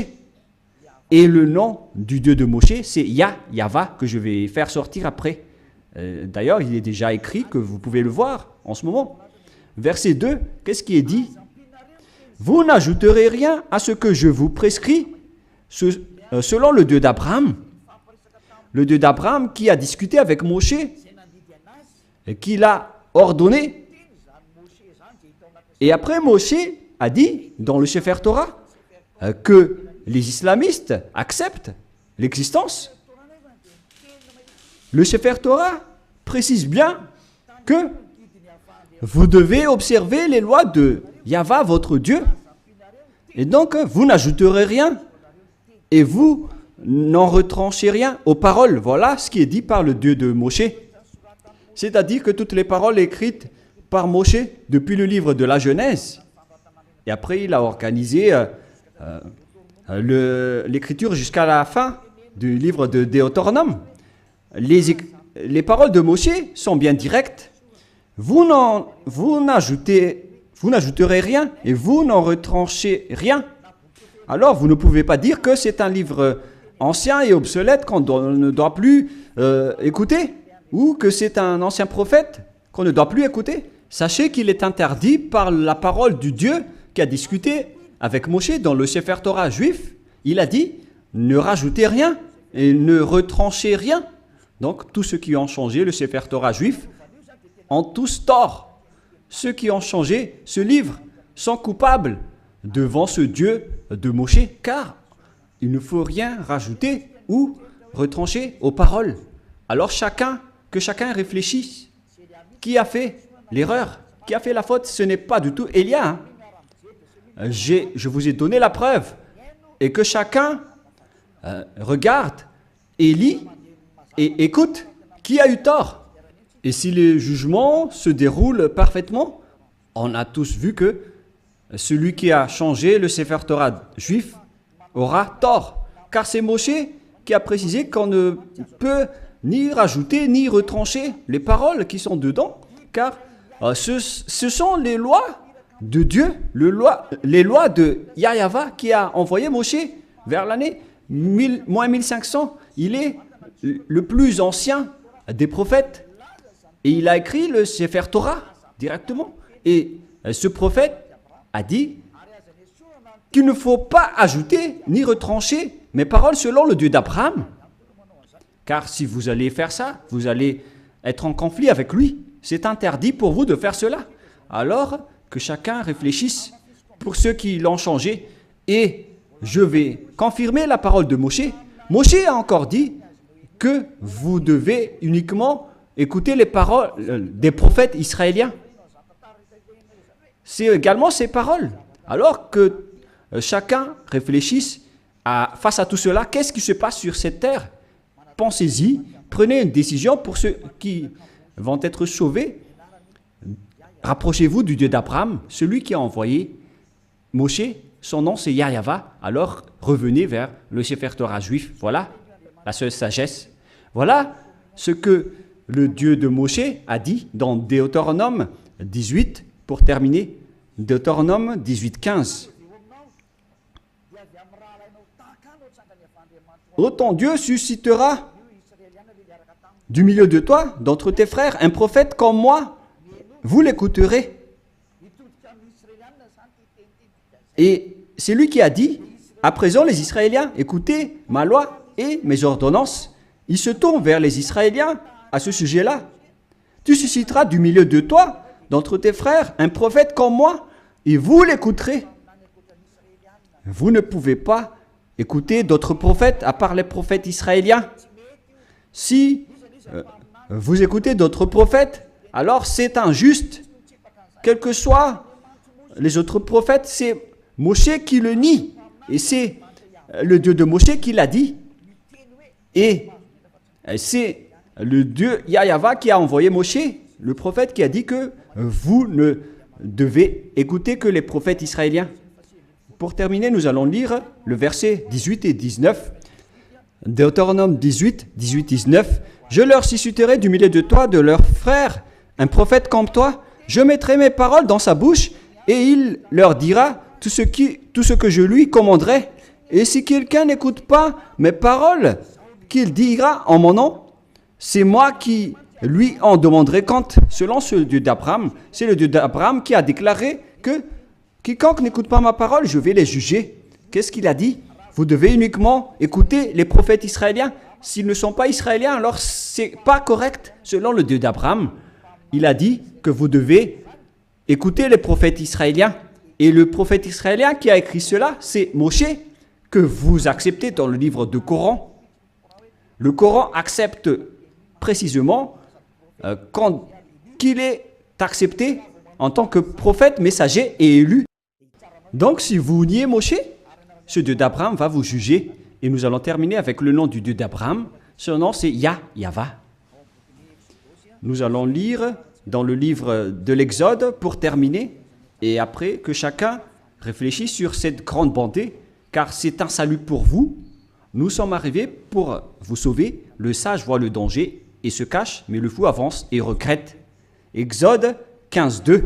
Et le nom du Dieu de Moshe, c'est Yahva, que je vais faire sortir après. D'ailleurs, il est déjà écrit, que vous pouvez le voir en ce moment. Verset 2, qu'est-ce qui est dit? Vous n'ajouterez rien à ce que je vous prescris, selon le Dieu d'Abraham. Le Dieu d'Abraham qui a discuté avec Moshe, et qui l'a ordonné. Et après, Moshe a dit, dans le Sefer Torah, que les islamistes acceptent l'existence. Le Sefer Torah précise bien que vous devez observer les lois de Yahva, votre Dieu. Et donc, vous n'ajouterez rien. Et vous n'en retranchez rien aux paroles. Voilà ce qui est dit par le Dieu de Moshe. C'est-à-dire que toutes les paroles écrites par Moshe depuis le livre de la Genèse. Et après, il a organisé l'écriture jusqu'à la fin du livre de Deutéronome. Les paroles de Moshe sont bien directes. Vous n'ajouterez rien et vous n'en retranchez rien. Alors, vous ne pouvez pas dire que c'est un livre ancien et obsolète qu'on ne doit plus écouter, ou que c'est un ancien prophète qu'on ne doit plus écouter. Sachez qu'il est interdit par la parole du Dieu qui a discuté avec Moshe dans le Sefer Torah juif. Il a dit, ne rajoutez rien et ne retranchez rien. Donc, tous ceux qui ont changé le Sefer Torah juif ont tous tort. Ceux qui ont changé ce livre sont coupables devant ce Dieu de Moshe, car il ne faut rien rajouter ou retrancher aux paroles. Alors que chacun réfléchisse. Qui a fait l'erreur? Qui a fait la faute? Ce n'est pas du tout Élia. Je vous ai donné la preuve. Et que chacun regarde et lit et écoute qui a eu tort. Et si les jugements se déroulent parfaitement, on a tous vu que celui qui a changé le Sefer Torah juif aura tort. Car c'est Moshe qui a précisé qu'on ne peut ni rajouter ni retrancher les paroles qui sont dedans, car ce sont les lois de Dieu, les lois de Yahva qui a envoyé Moshe vers l'année 1500. Il est le plus ancien des prophètes et il a écrit le Sefer Torah directement. Et ce prophète a dit qu'il ne faut pas ajouter ni retrancher mes paroles selon le Dieu d'Abraham. Car si vous allez faire ça, vous allez être en conflit avec lui. C'est interdit pour vous de faire cela. Alors que chacun réfléchisse pour ceux qui l'ont changé. Et je vais confirmer la parole de Moshe. Moshe a encore dit que vous devez uniquement écouter les paroles des prophètes israéliens. C'est également ces paroles. Alors que chacun réfléchisse face à tout cela, qu'est-ce qui se passe sur cette terre? Pensez-y, prenez une décision pour ceux qui vont être sauvés. Rapprochez-vous du Dieu d'Abraham, celui qui a envoyé Moshe, son nom c'est Yahva. Alors revenez vers le Sefer Torah juif. Voilà la seule sagesse. Voilà ce que le Dieu de Moshe a dit dans Deutéronome 18, pour terminer. Deutéronome 18, 15. Ô ton Dieu suscitera du milieu de toi, d'entre tes frères, un prophète comme moi. Vous l'écouterez. Et c'est lui qui a dit, à présent les Israéliens, écoutez ma loi et mes ordonnances. Il se tourne vers les Israéliens à ce sujet-là. Tu susciteras du milieu de toi, d'entre tes frères, un prophète comme moi, et vous l'écouterez. Vous ne pouvez pas écouter d'autres prophètes à part les prophètes israéliens. Si vous écoutez d'autres prophètes, alors c'est injuste. Quels que soient les autres prophètes, c'est Moshe qui le nie. Et c'est le Dieu de Moshe qui l'a dit. Et c'est le Dieu Yahva qui a envoyé Moshe, le prophète, qui a dit que vous ne devez écouter que les prophètes israéliens. Pour terminer, nous allons lire le verset 18 et 19 Deutéronome 18, 18, 19. Je leur susciterai du milieu de toi, de leurs frères, un prophète comme toi. Je mettrai mes paroles dans sa bouche et il leur dira tout ce que je lui commanderai. Et si quelqu'un n'écoute pas mes paroles qu'il dira en mon nom, c'est moi qui lui en demanderai compte. Selon ce Dieu d'Abraham, c'est le Dieu d'Abraham qui a déclaré que quiconque n'écoute pas ma parole, je vais les juger. Qu'est-ce qu'il a dit? Vous devez uniquement écouter les prophètes israéliens. S'ils ne sont pas israéliens, alors c'est pas correct. Selon le Dieu d'Abraham, il a dit que vous devez écouter les prophètes israéliens. Et le prophète israélien qui a écrit cela, c'est Moshe, que vous acceptez dans le livre du Coran. Le Coran accepte précisément qu'il est accepté en tant que prophète, messager et élu. Donc si vous niez Moshe, ce Dieu d'Abraham va vous juger. Et nous allons terminer avec le nom du Dieu d'Abraham. Son nom c'est Yahva. Nous allons lire dans le livre de l'Exode pour terminer. Et après que chacun réfléchisse sur cette grande bonté, car c'est un salut pour vous. Nous sommes arrivés pour vous sauver. Le sage voit le danger et se cache, mais le fou avance et regrette. Exode 15, 2.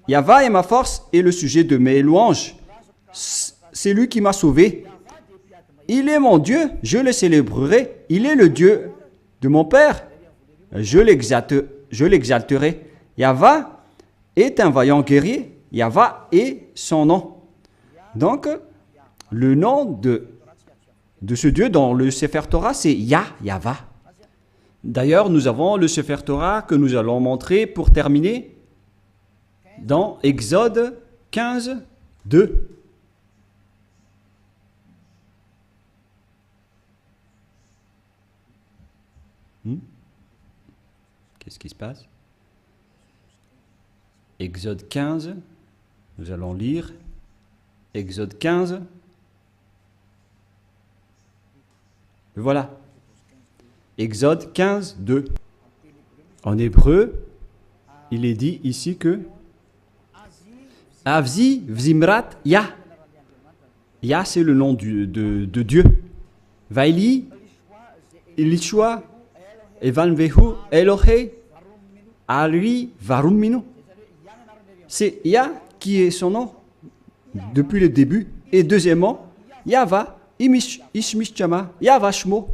Yahva est ma force et le sujet de mes louanges. C'est lui qui m'a sauvé. Il est mon Dieu, je le célébrerai. Il est le Dieu de mon Père. Je l'exalterai. Yahva est un vaillant guerrier. Yahva est son nom. Donc, le nom de ce Dieu dans le Sefer Torah, c'est Yahva. D'ailleurs, nous avons le Sefer Torah que nous allons montrer pour terminer dans Exode 15, 2. Qu'est-ce qui se passe? Exode 15, nous allons lire Exode 15. Voilà. Exode 15, 2. En hébreu, il est dit ici que Avzi Vzimrat Yah. Yah, c'est le nom de Dieu. Vaili, Ilishua, Evanvehu, Elohe, Alui, Varuminu. C'est Yah qui est son nom depuis le début. Et deuxièmement, Yahva, Ishmishchama, Yahva Shmo.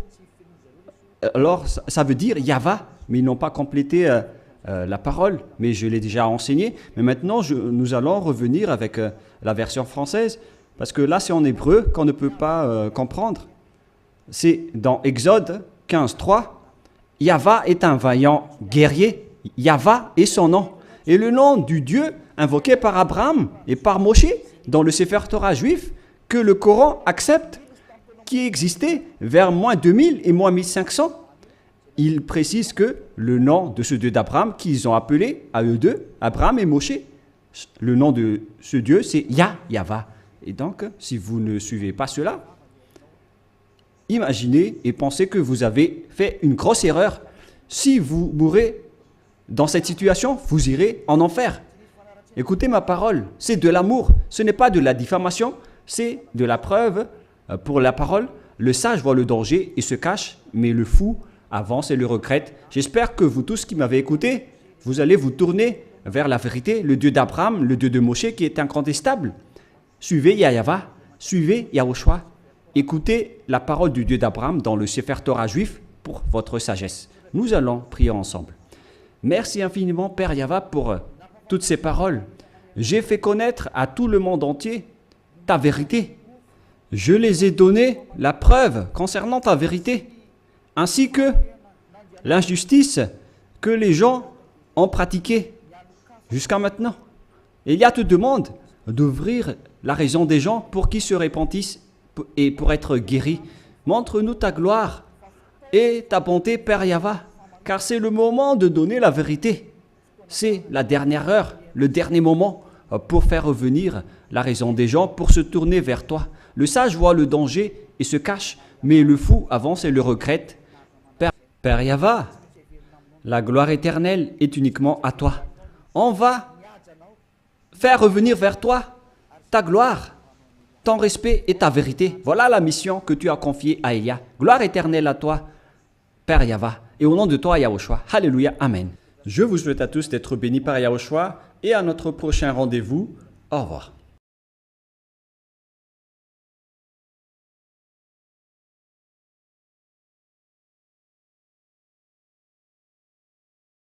Alors, ça veut dire Yahva, mais ils n'ont pas complété la parole, mais je l'ai déjà enseigné. Mais maintenant, nous allons revenir avec la version française, parce que là, c'est en hébreu qu'on ne peut pas comprendre. C'est dans Exode 15, 3. Yahva est un vaillant guerrier. Yahva est son nom. Et le nom du Dieu invoqué par Abraham et par Moshe dans le Sefer Torah juif, que le Coran accepte, qui existait vers moins 2000 et moins 1500. Il précise que le nom de ce Dieu d'Abraham, qu'ils ont appelé à eux deux, Abraham et Moshe, le nom de ce Dieu, c'est Yahva. Et donc, si vous ne suivez pas cela, imaginez et pensez que vous avez fait une grosse erreur. Si vous mourrez dans cette situation, vous irez en enfer. Écoutez ma parole, c'est de l'amour, ce n'est pas de la diffamation, c'est de la preuve pour la parole. Le sage voit le danger et se cache, mais le fou avance et le regrette. J'espère que vous tous qui m'avez écouté, vous allez vous tourner vers la vérité, le Dieu d'Abraham, le Dieu de Moshe qui est incontestable. Suivez Yahva, suivez Yahushua. Écoutez la parole du Dieu d'Abraham dans le Sefer Torah juif pour votre sagesse. Nous allons prier ensemble. Merci infiniment Père Yahva pour toutes ces paroles. J'ai fait connaître à tout le monde entier ta vérité. Je les ai donné la preuve concernant ta vérité, ainsi que l'injustice que les gens ont pratiquée jusqu'à maintenant. Et Yah te demande d'ouvrir la raison des gens pour qu'ils se repentissent et pour être guéris. Montre-nous ta gloire et ta bonté, Père Yahva, car c'est le moment de donner la vérité. C'est la dernière heure, le dernier moment pour faire revenir la raison des gens, pour se tourner vers toi. Le sage voit le danger et se cache, mais le fou avance et le regrette. Père Yahva, la gloire éternelle est uniquement à toi. On va faire revenir vers toi ta gloire ton respect et ta vérité. Voilà la mission que tu as confiée à Elia. Gloire éternelle à toi, Père Yahva. Et au nom de toi, Yahushua. Alléluia. Amen. Je vous souhaite à tous d'être bénis par Yahushua et à notre prochain rendez-vous. Au revoir.